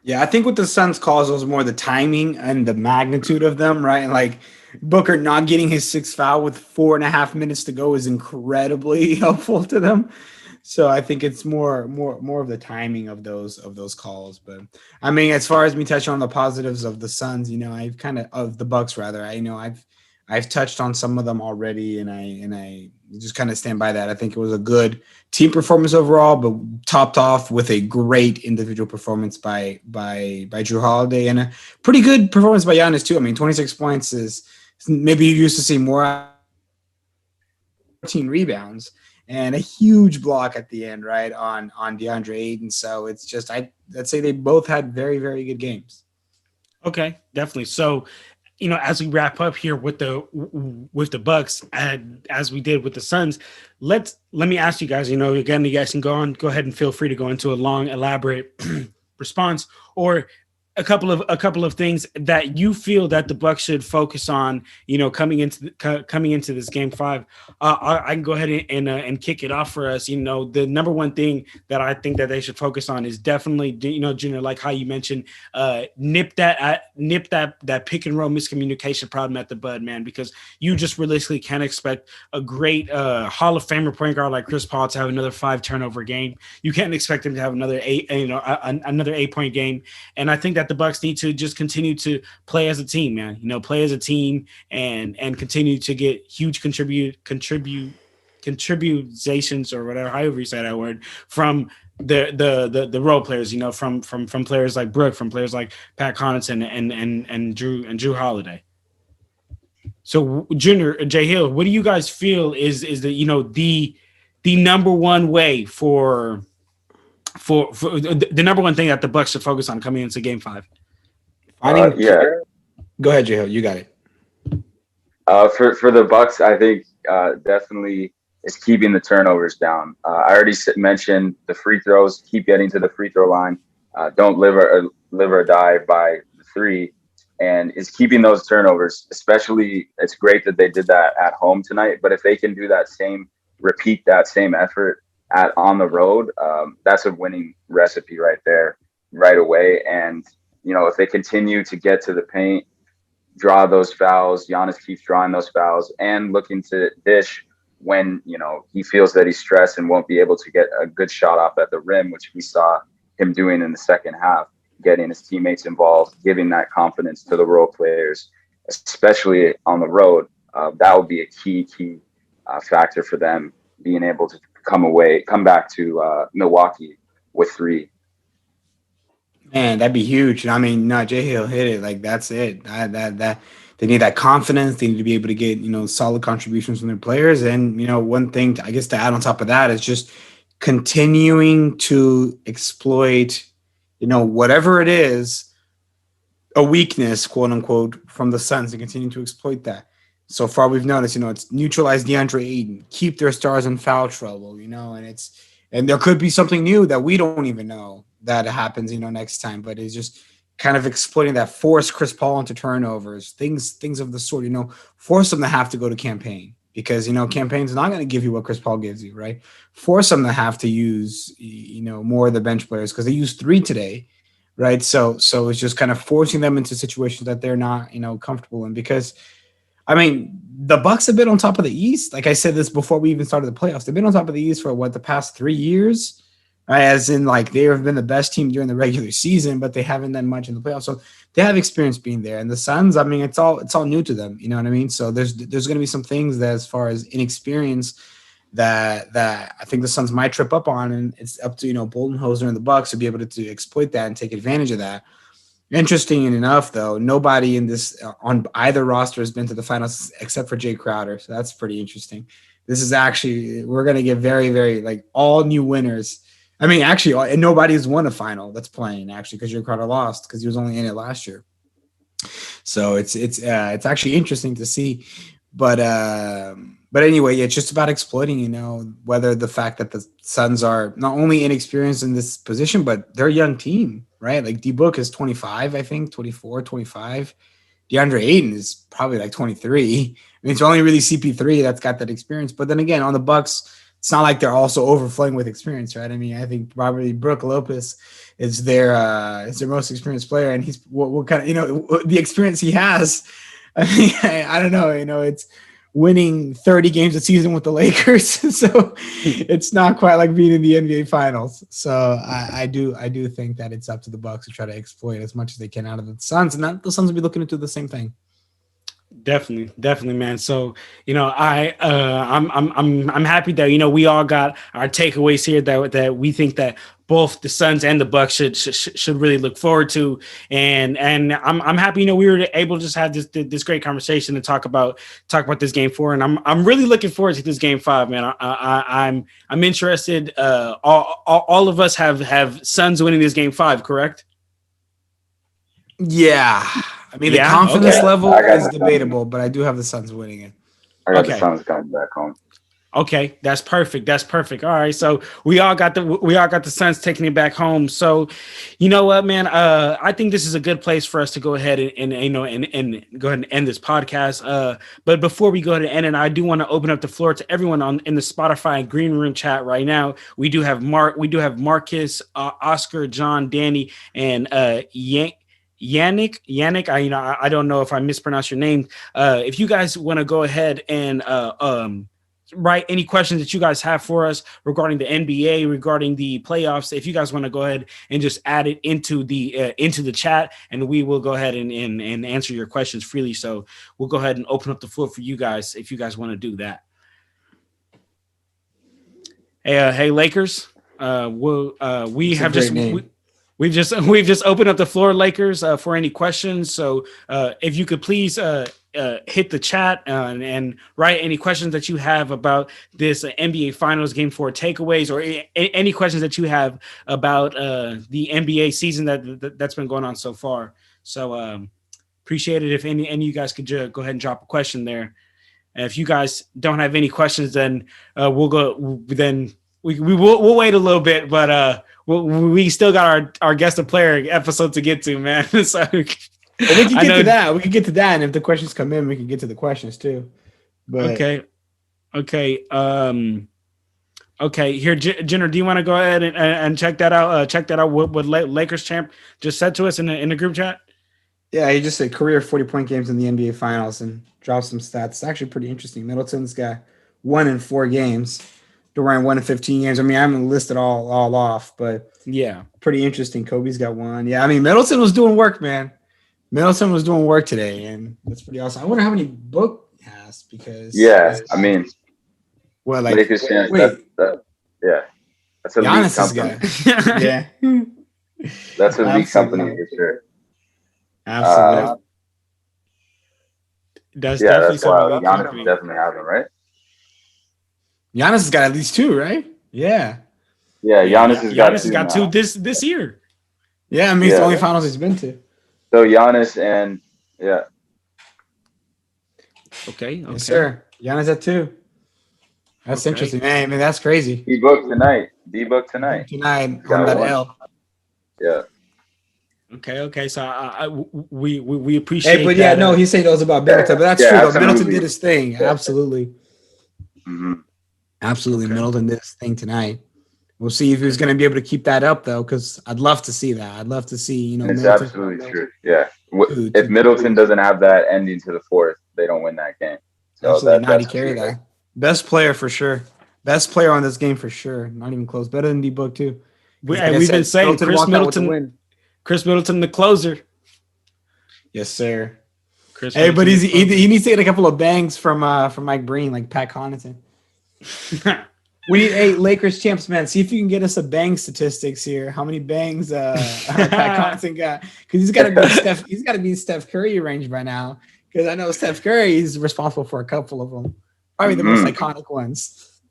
Yeah, I think what the Suns calls was more the timing and the magnitude of them, right? Like Booker not getting his 6th foul with 4.5 minutes to go is incredibly helpful to them. So I think it's more of the timing of those calls. But I mean, as far as me touching on the positives of the Suns, I've kind of the Bucks rather. I've touched on some of them already, and I just kind of stand by that. I think it was a good team performance overall, but topped off with a great individual performance by Jrue Holiday and a pretty good performance by Giannis too. I mean, 26 points is maybe you used to see more. 14 rebounds and a huge block at the end, right, on DeAndre Ayton. So it's just I'd say they both had very, very good games. Okay, definitely. So, as we wrap up here with the Bucks, and as we did with the Suns, let me ask you guys. Again, you guys can go ahead and feel free to go into a long, elaborate response, or a couple of things that you feel that the Bucks should focus on, coming into this game 5. I can go ahead and kick it off for us. The number one thing that I think that they should focus on is definitely, Junior, like how you mentioned, nip that pick and roll miscommunication problem at the bud, man, because you just realistically can't expect a great Hall of Famer point guard like Chris Paul to have another 5 turnover game. You can't expect him to have another 8-point game, and I think that the Bucks need to just continue to play as a team, man. Play as a team and continue to get huge contributions or whatever, however you say that word, from the role players. From players like Brook, from players like Pat Connaughton and Jrue Holiday. So, Junior, Jhill, what do you guys feel is the number one way for the number one thing that the Bucks should focus on coming into Game 5? Go ahead, Jhill. You got it. For the Bucks, I think definitely is keeping the turnovers down. I already mentioned the free throws. Keep getting to the free throw line. Don't live or die by the three, and is keeping those turnovers. Especially, it's great that they did that at home tonight. But if they can do that repeat that same effort at on the road, that's a winning recipe right there, right away. And if they continue to get to the paint, draw those fouls. Giannis keeps drawing those fouls and looking to dish when he feels that he's stressed and won't be able to get a good shot off at the rim, which we saw him doing in the second half, getting his teammates involved, giving that confidence to the role players, especially on the road. That would be a key factor for them being able to come back to Milwaukee with 3. Man, that'd be huge. I mean, no, Jhill hit it. Like that's it. That they need that confidence. They need to be able to get solid contributions from their players. And one thing I guess to add on top of that is just continuing to exploit whatever it is, a weakness, quote unquote, from the Suns, and continue to exploit that. So far, we've noticed, it's neutralized DeAndre Ayton, keep their stars in foul trouble, and there could be something new that we don't even know that happens, next time. But it's just kind of exploiting that, force Chris Paul into turnovers, things of the sort, force them to have to go to campaign because, campaign's not going to give you what Chris Paul gives you, right? Force them to have to use, more of the bench players because they used 3 today, right? So it's just kind of forcing them into situations that they're not, comfortable in because, I mean, the Bucks have been on top of the East. Like I said this before we even started the playoffs. They've been on top of the East for the past 3 years, right? As in, like, they have been the best team during the regular season, but they haven't done much in the playoffs. So they have experience being there. And the Suns, I mean, it's all new to them. You know what I mean? So there's going to be some things that, as far as inexperience, that I think the Suns might trip up on, and it's up to Boldenhoser and the Bucks to be able to exploit that and take advantage of that. Interesting enough, though, nobody in this on either roster has been to the finals except for Jay Crowder. So that's pretty interesting. This is actually, we're going to get very, very, like, all new winners. I mean, actually, and nobody's won a final that's playing, actually, because Jay Crowder lost because he was only in it last year. So it's actually interesting to see. But anyway, it's just about exploiting, whether the fact that the Suns are not only inexperienced in this position, but they're a young team, right? Like D-Book is 25, I think, 24, 25. DeAndre Ayton is probably like 23. I mean, it's only really CP3 that's got that experience. But then again, on the Bucks, it's not like they're also overflowing with experience, right? I mean, I think probably Brook Lopez is their most experienced player, and he's what kind of the experience he has. I mean, I don't know. It's winning 30 games a season with the Lakers, so it's not quite like being in the NBA Finals. So I do think that it's up to the Bucks to try to exploit as much as they can out of the Suns, and that the Suns will be looking to do the same thing. Definitely, man. So I'm happy that we all got our takeaways here that we think that both the Suns and the Bucks should really look forward to, and I'm happy we were able to just have this great conversation and talk about this game 4, and I'm really looking forward to this game 5, man. I'm interested. All of us have Suns winning this game 5, correct? Yeah. I mean, the confidence level is debatable, but I do have the Suns winning it. I got the Suns coming back home. Okay, that's perfect. All right, so we all got the Suns taking it back home. So, you know what, man? I think this is a good place for us to go ahead and go ahead and end this podcast. But before we go ahead and end it, I do want to open up the floor to everyone in the Spotify Green Room chat right now. We do have Marcus, Oscar, John, Danny, and Yannick, I don't know if I mispronounced your name. If you guys want to go ahead and write any questions that you guys have for us regarding the NBA, regarding the playoffs, if you guys want to go ahead and just add it into the chat, and we will go ahead and answer your questions freely. So we'll go ahead and open up the floor for you guys if you guys want to do that. Hey, Lakers. We've just opened up the floor, Lakers, for any questions. So if you could please hit the chat and write any questions that you have about this NBA Finals Game 4 takeaways, or any questions that you have about the NBA season that's been going on so far. So appreciate it if any of you guys could go ahead and drop a question there. And if you guys don't have any questions, then we'll go. Then we'll wait a little bit, but we still got our guest of player episode to get to, man. So we can get to that. We can get to that, and if the questions come in, we can get to the questions too. But okay. Okay, here, Jenner, do you want to go ahead and check that out? Check that out. What Lakers champ just said to us in the group chat. Yeah, he just said career 40-point games in the NBA Finals and dropped some stats. It's actually pretty interesting. Middleton's got 1 in 4 games. Durant 1 in 15 games. I mean, I haven't listed all off, but yeah, pretty interesting. Kobe's got 1. Yeah, I mean, Middleton was doing work, man. Middleton was doing work today, and that's pretty awesome. I wonder how many book he has because I mean, well, like Lakers chance. That's a league company. Yeah, that's a league company for sure. Absolutely. That's why Giannis definitely have them, right? Giannis has got at least 2, right? Yeah. Yeah, Giannis has got 2 this year. Yeah, I mean, it's the only finals he's been to. So Giannis and Okay. Yes, sir. Giannis at 2. That's interesting, man. I mean, that's crazy. D-Book tonight. Tonight on that 1. L. Yeah. Okay. So we appreciate. Hey, but that, no, he said those about Middleton, but that's true. Though. Middleton did his thing. Yeah. Absolutely. Mm-hmm. Absolutely, Middleton did his thing tonight. We'll see if he's going to be able to keep that up, though, because I'd love to see that. I'd love to see, It's Middleton. absolutely true. Yeah. If Middleton doesn't have that ending to the 4th, they don't win that game. So absolutely not. He carried that. Best player for sure. Best player on this game for sure. Not even close. Better than D-Book, too. We've been saying Chris Middleton, the closer. Yes, sir. But he needs to get a couple of bangs from Mike Breen, like Pat Connaughton. We need 8 Lakers champs, man. See if you can get us a bang statistics here. How many bangs Pat Connaughton got? Because he's got to be Steph. He's got to be in Steph Curry range by now. Because I know Steph Curry is responsible for a couple of them. Probably the most iconic ones.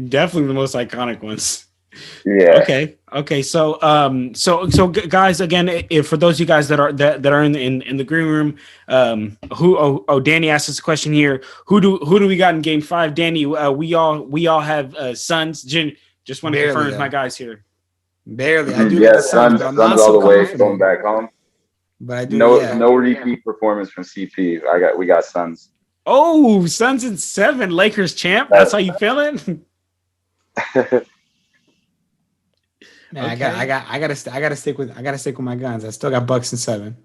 Definitely the most iconic ones. Yeah. Okay. So guys, again, if for those of you guys that are in the green room, Danny asked us a question here. Who do we got in Game 5? Danny, we all have Suns. Jen, just want to confirm with my guys here. Barely, I do. Yeah, Suns all the way going back home. But I do. No repeat performance from CP. We got Suns. Oh, Suns in 7, Lakers champ. That's how you feeling? Man, okay. I gotta stick with my guns. I still got Bucks in 7.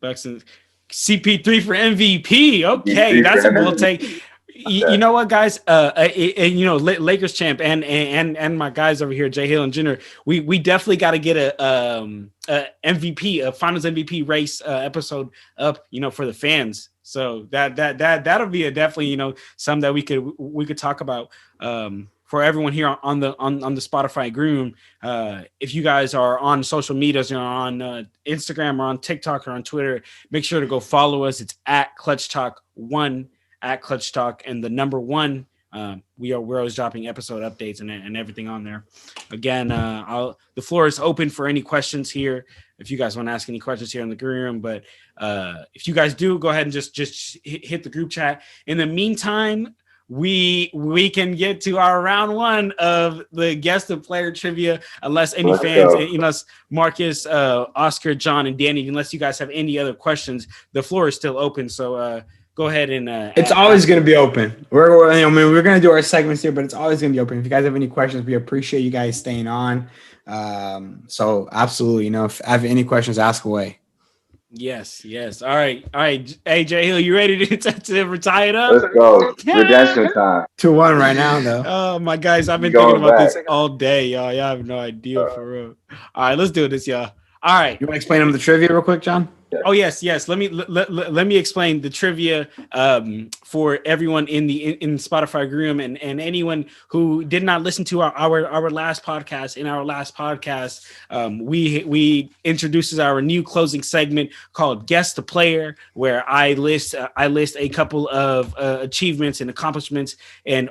Bucks and CP3 for MVP. Okay, that's a bold take. You know what, guys? Lakers champ and my guys over here, Jhill and Jenner. We definitely got to get a MVP, a Finals MVP race episode up, for the fans. So that'll be definitely some that we could talk about. For everyone here on the Spotify room, if you guys are on social medias, on Instagram or on TikTok or on Twitter, make sure to go follow us. It's at Clutch Talk 1, at Clutch Talk, and the number 1. We're always dropping episode updates and everything on there. Again, the floor is open for any questions here. If you guys want to ask any questions here in the green room, but if you guys do, go ahead and just hit the group chat. In the meantime, we can get to our round 1 of the guest of player trivia, unless any fans, Marcus, Oscar, John, and Danny, unless you guys have any other questions, the floor is still open. So go ahead and it's always going to be open. We're going to do our segments here, but it's always going to be open. If you guys have any questions, we appreciate you guys staying on. So absolutely, if I have any questions, ask away. Yes. All right. Hey, Jhill, you ready to retire it up? Let's go. Redemption time. 2-1 right now, though. Oh, my guys, I've been thinking about this all day, y'all. Y'all have no idea for real. All right, let's do this, y'all. All right. You want to explain them the trivia real quick, John? Oh, yes. Let me explain the trivia for everyone in Spotify room and anyone who did not listen to our last podcast. In our last podcast, we introduces our new closing segment called Guess the Player, where I list a couple of achievements and accomplishments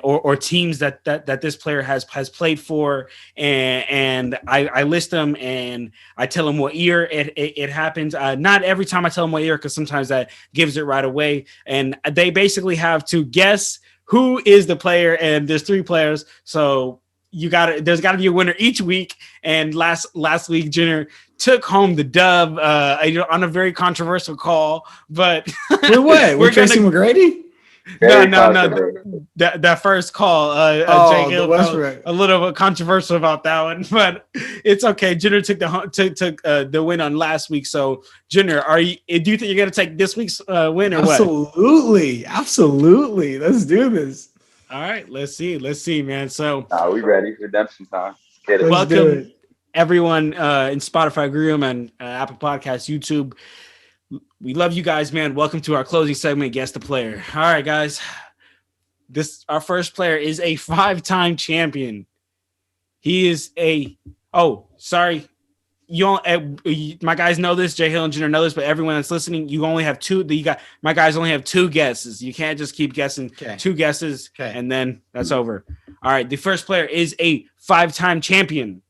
or teams that this player has played for, and I list them and I tell them what year it happened. Not every time I tell them what year, because sometimes that gives it right away. And they basically have to guess who is the player, and there's 3 players. So there's got to be a winner each week. And last week, Jenner took home the dub on a very controversial call. But Wait, what? We're Tracy McGrady? No. That first call, Jay Hill felt a little bit controversial about that one, but it's okay. Jenner took the win on last week. So, Jenner, do you think you're gonna take this week's win or what? Absolutely. Let's do this. All right, let's see, man. So, we ready? Redemption time. Get it. Welcome everyone in Spotify, Room, and Apple Podcasts, YouTube. We love you guys, man. Welcome to our closing segment, Guess the Player. All right, guys. Our first player is a 5-time champion. He is sorry. My guys know this. Jay Hill and Jenner know this, but everyone that's listening, you only have 2. My guys only have 2 guesses. You can't just keep guessing. 2 guesses, and then that's over. All right. The first player is a 5-time champion.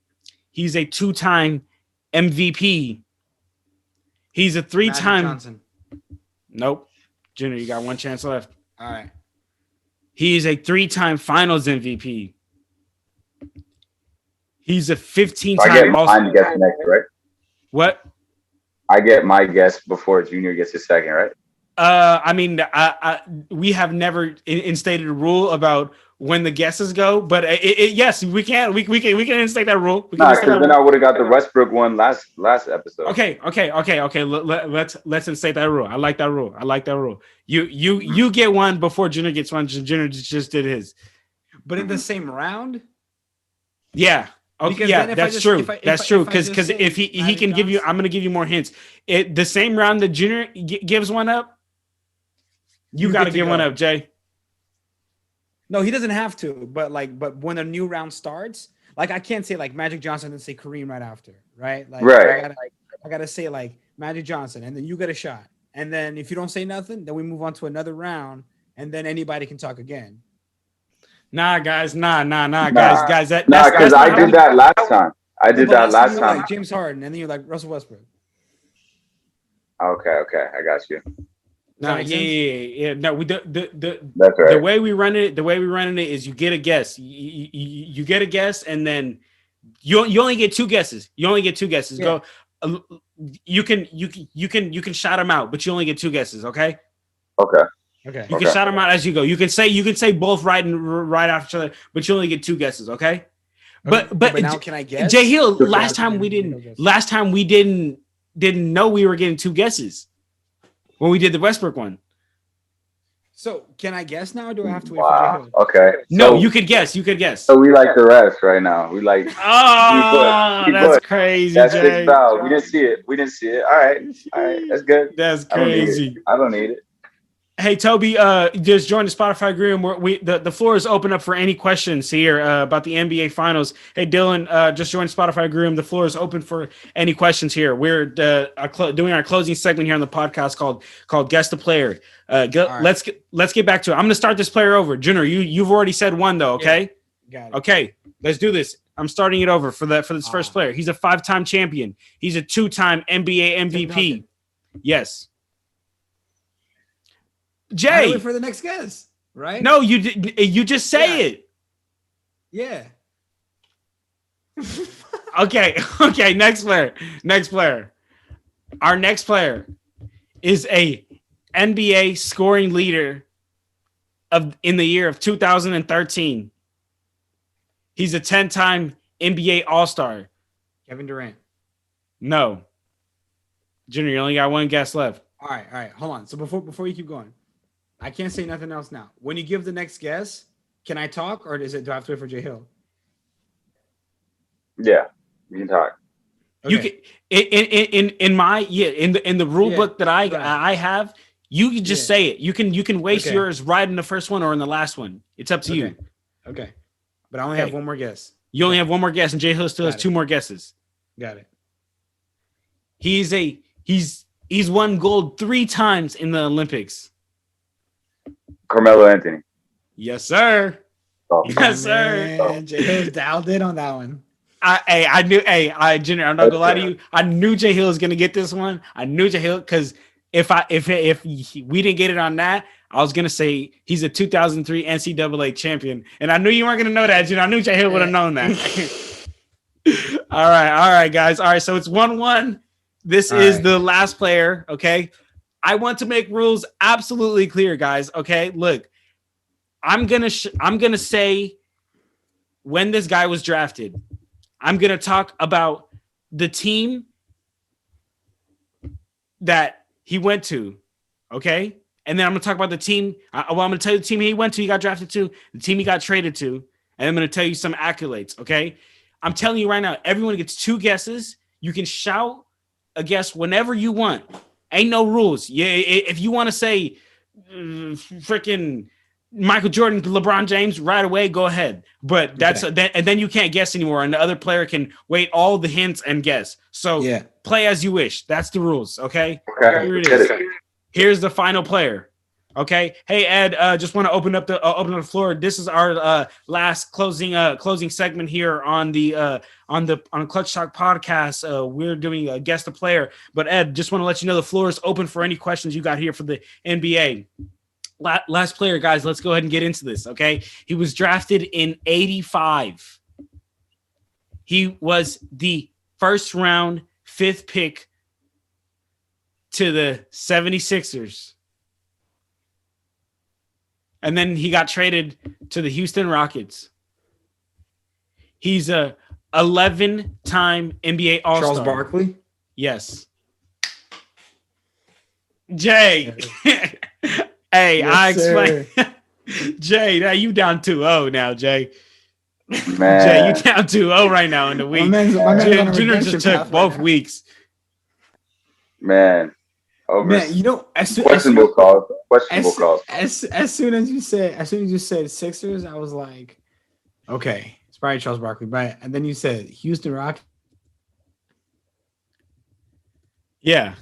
He's a 2-time MVP. He's a 3-time. Nope. Jenner, you got 1 chance left. All right. He's a 3-time Finals MVP. He's a 15-time. I get mine guess next, right? What? I get my guess before Junior gets his second, right? We have never instated a rule about when the guesses go, but yes, we can instate that rule. Because then I would have got the Westbrook one last episode. Okay. Let's instate that rule. I like that rule. You get one before Junior gets one. Junior just did his, but in the same round. Yeah. Okay. Yeah, that's true. That's true. Because if he can give you, I'm going to give you more hints. The same round that Junior gives one up, you got to give one up, Jay. No, he doesn't have to. But when a new round starts, like I can't say like Magic Johnson and say Kareem right after, right? Like, right. I gotta say like Magic Johnson, and then you get a shot, and then if you don't say nothing, then we move on to another round, and then anybody can talk again. Nah, guys. Guys. Because I did that last time. I did that last time. Like James Harden, and then you're like Russell Westbrook. Okay, I got you. No, yeah. No, that's right. The way we run it is you get a guess. You get a guess, and then you only get 2 guesses. Yeah. Go. You can shout them out, but you only get 2 guesses. Okay. Okay. You can shout them out as you go. You can say both right after each other, but you only get 2 guesses. Okay. But now can I guess? Jay Hill, last time we didn't know we were getting 2 guesses when we did the Westbrook one. So can I guess now? Or do I have to wait for Jay Hill? Okay. No, you could guess. So we like the rest right now. We like. Oh, that's crazy. That's Jay. Big foul. We didn't see it. All right. That's good. That's crazy. I don't need it. Hey, Toby, just join the Spotify group. The floor is open up for any questions here about the NBA Finals. Hey, Dylan, just join the Spotify group. The floor is open for any questions here. We're doing our closing segment here on the podcast called Guess the Player. Let's get back to it. I'm going to start this player over. Junior, you've already said one though. Okay. Yeah, got it. Okay, let's do this. I'm starting it over for this first player. He's a 5-time champion. He's a 2-time NBA MVP. Yes. Jay, wait for the next guess, right? No, you did. You just say it. Yeah. Okay. Next player. Our next player is a NBA scoring leader in the year of 2013. He's a 10-time NBA All-Star. Kevin Durant. No. Junior, you only got 1 guess left. All right. Hold on. So before you keep going, I can't say nothing else now. When you give the next guess, can I talk or do I have to wait for Jay Hill? Yeah, you can talk. Okay. You can in the rule book that I have, you can just say it. You can waste yours right in the first one or in the last one. It's up to you. Okay. But I only have 1 more guess. You only have 1 more guess, and Jay Hill still has 2 more guesses. Got it. He's won gold 3 times in the Olympics. Carmelo Anthony. Yes, sir. Yes, sir. Jay Hill's dialed in on that one. Junior, I'm not gonna lie to you. I knew Jay Hill was gonna get this one. I knew Jay Hill because we didn't get it on that, I was gonna say he's a 2003 NCAA champion, and I knew you weren't gonna know that. I knew Jay Hill would have known that. All right, guys. All right, so it's 1-1. This is the last player. Okay, I want to make rules absolutely clear, guys. Okay, look, I'm gonna say when this guy was drafted. I'm gonna talk about the team that he went to. Okay, and then I'm gonna talk about the team. I'm gonna tell you the team he went to, he got drafted to, the team he got traded to, and I'm gonna tell you some accolades. Okay, I'm telling you right now, everyone gets 2 guesses. You can shout a guess whenever you want. Ain't no rules. Yeah, if you want to say freaking Michael Jordan, LeBron James, right away, go ahead. But that's and then you can't guess anymore, and the other player can wait all the hints and guess. So play as you wish. That's the rules. Okay. Here it is. Here's the final player. Okay. Hey Ed, just want to open up the floor. This is our last closing segment here on the Clutch Talk podcast. We're doing a guess the player, but Ed, just want to let you know the floor is open for any questions you got here for the NBA. Last player, guys. Let's go ahead and get into this. Okay, he was drafted in '85. He was the first round 5th pick to the 76ers. And then he got traded to the Houston Rockets. He's a 11-time NBA All-Star. Charles Barkley? Yes. Jay. Hey, yes, I explain. Jay, now you down 2-0 now, Jay. Man. Jay, you down 2-0 right now in the week. Junior just took both weeks. Man. Man, you know, questionable calls. As soon as you said Sixers, I was like, okay, it's probably Charles Barkley, right? And then you said Houston Rockets. Yeah.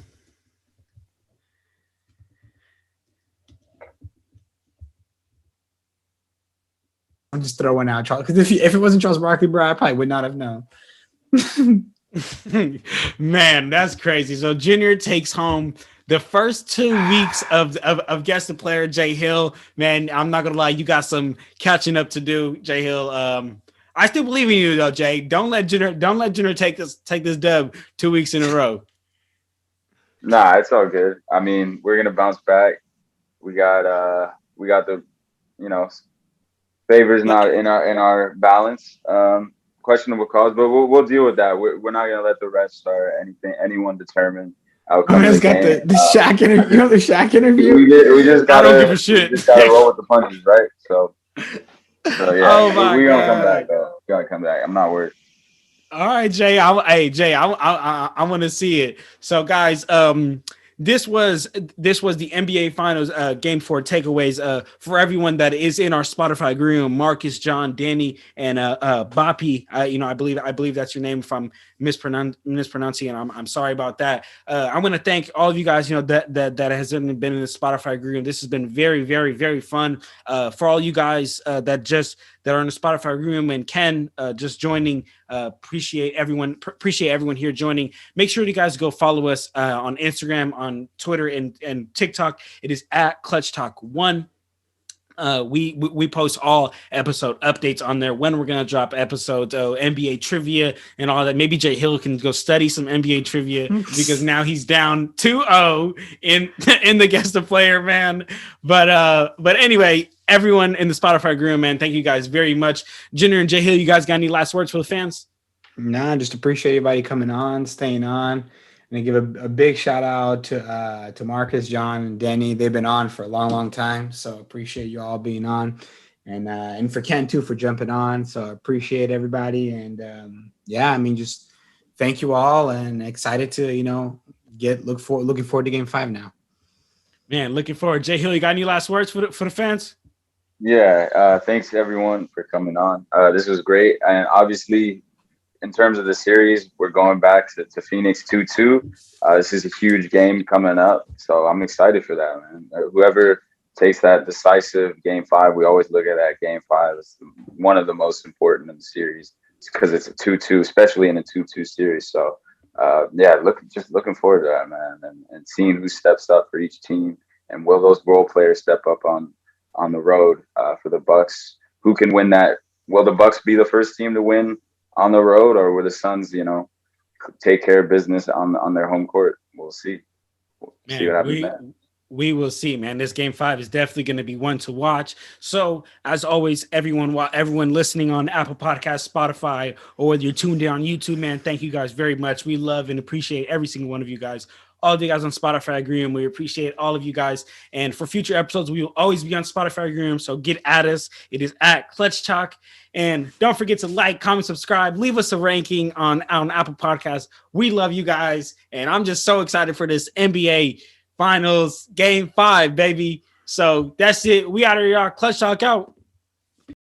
I'm just throwing out Charles because if it wasn't Charles Barkley, bro, I probably would not have known. Man, that's crazy. So Junior takes home the first 2 weeks of Guess the Player, Jay Hill. Man, I'm not gonna lie, you got some catching up to do, Jay Hill. I still believe in you though, Jay. Don't let Junior take this dub 2 weeks in a row. Nah, it's all good. I mean, we're gonna bounce back. We got the, favors not in our balance. Questionable calls, but we'll deal with that. We're not gonna let the refs or anyone determine outcome. I got the Shaq interview. You know the Shaq interview. We just gotta, I don't give a shit. We just gotta roll with the punches, right? So yeah, we're gonna come back though. We're gonna come back. I'm not worried. All right, Jay. I want to see it. So, guys, this was the NBA Finals Game 4 takeaways for everyone that is in our Spotify room. Marcus, John, Danny, and Boppy. I believe that's your name. If I'm mispronouncing, and I'm sorry about that. I want to thank all of you guys. That has been in the Spotify room. This has been very, very, very fun. For all you guys that are in the Spotify room and Ken just joining. Appreciate everyone here joining. Make sure you guys go follow us on Instagram, on Twitter, and TikTok. It is at Clutch Talk 1. We post all episode updates on there, when we're gonna drop episodes, NBA trivia and all that. Maybe Jay Hill can go study some NBA trivia because now he's down 2-0 in the Guess the Player, man. But anyway, everyone in the Spotify room, man, thank you guys very much. Junior and Jay Hill, you guys got any last words for the fans? Nah, just appreciate everybody coming on, staying on. And I give a big shout out to Marcus, John, and Danny. They've been on for a long, long time. So appreciate you all being on. And for Ken too for jumping on. So I appreciate everybody. And just thank you all and excited to, looking forward to Game 5 now. Man, looking forward. Jay Hill, you got any last words for the fans? Yeah, thanks everyone for coming on. This was great. And obviously, in terms of the series, we're going back to Phoenix 2-2. This is a huge game coming up, so I'm excited for that, man. Whoever takes that decisive Game 5, we always look at that Game 5 as one of the most important in the series. because it's a 2-2, especially in a 2-2 series. So yeah, looking forward to that, man, and seeing who steps up for each team, and will those role players step up on the road for the Bucks? Who can win that? Will the Bucks be the first team to win on the road, or will the Suns, take care of business on their home court? We'll see. We'll see what Man, happens there. we will see, man. This game 5 is definitely going to be one to watch. So, as always, everyone listening on Apple Podcasts, Spotify, or whether you're tuned in on YouTube, man, thank you guys very much. We love and appreciate every single one of you guys. All of you guys on Spotify agree, and we appreciate all of you guys. And for future episodes, we will always be on Spotify agreement. So get at us. It is at Clutch Talk. And don't forget to like, comment, subscribe, leave us a ranking on Apple Podcasts. We love you guys. And I'm just so excited for this NBA Finals Game 5, baby. So that's it. We out of here, y'all. Clutch Talk out.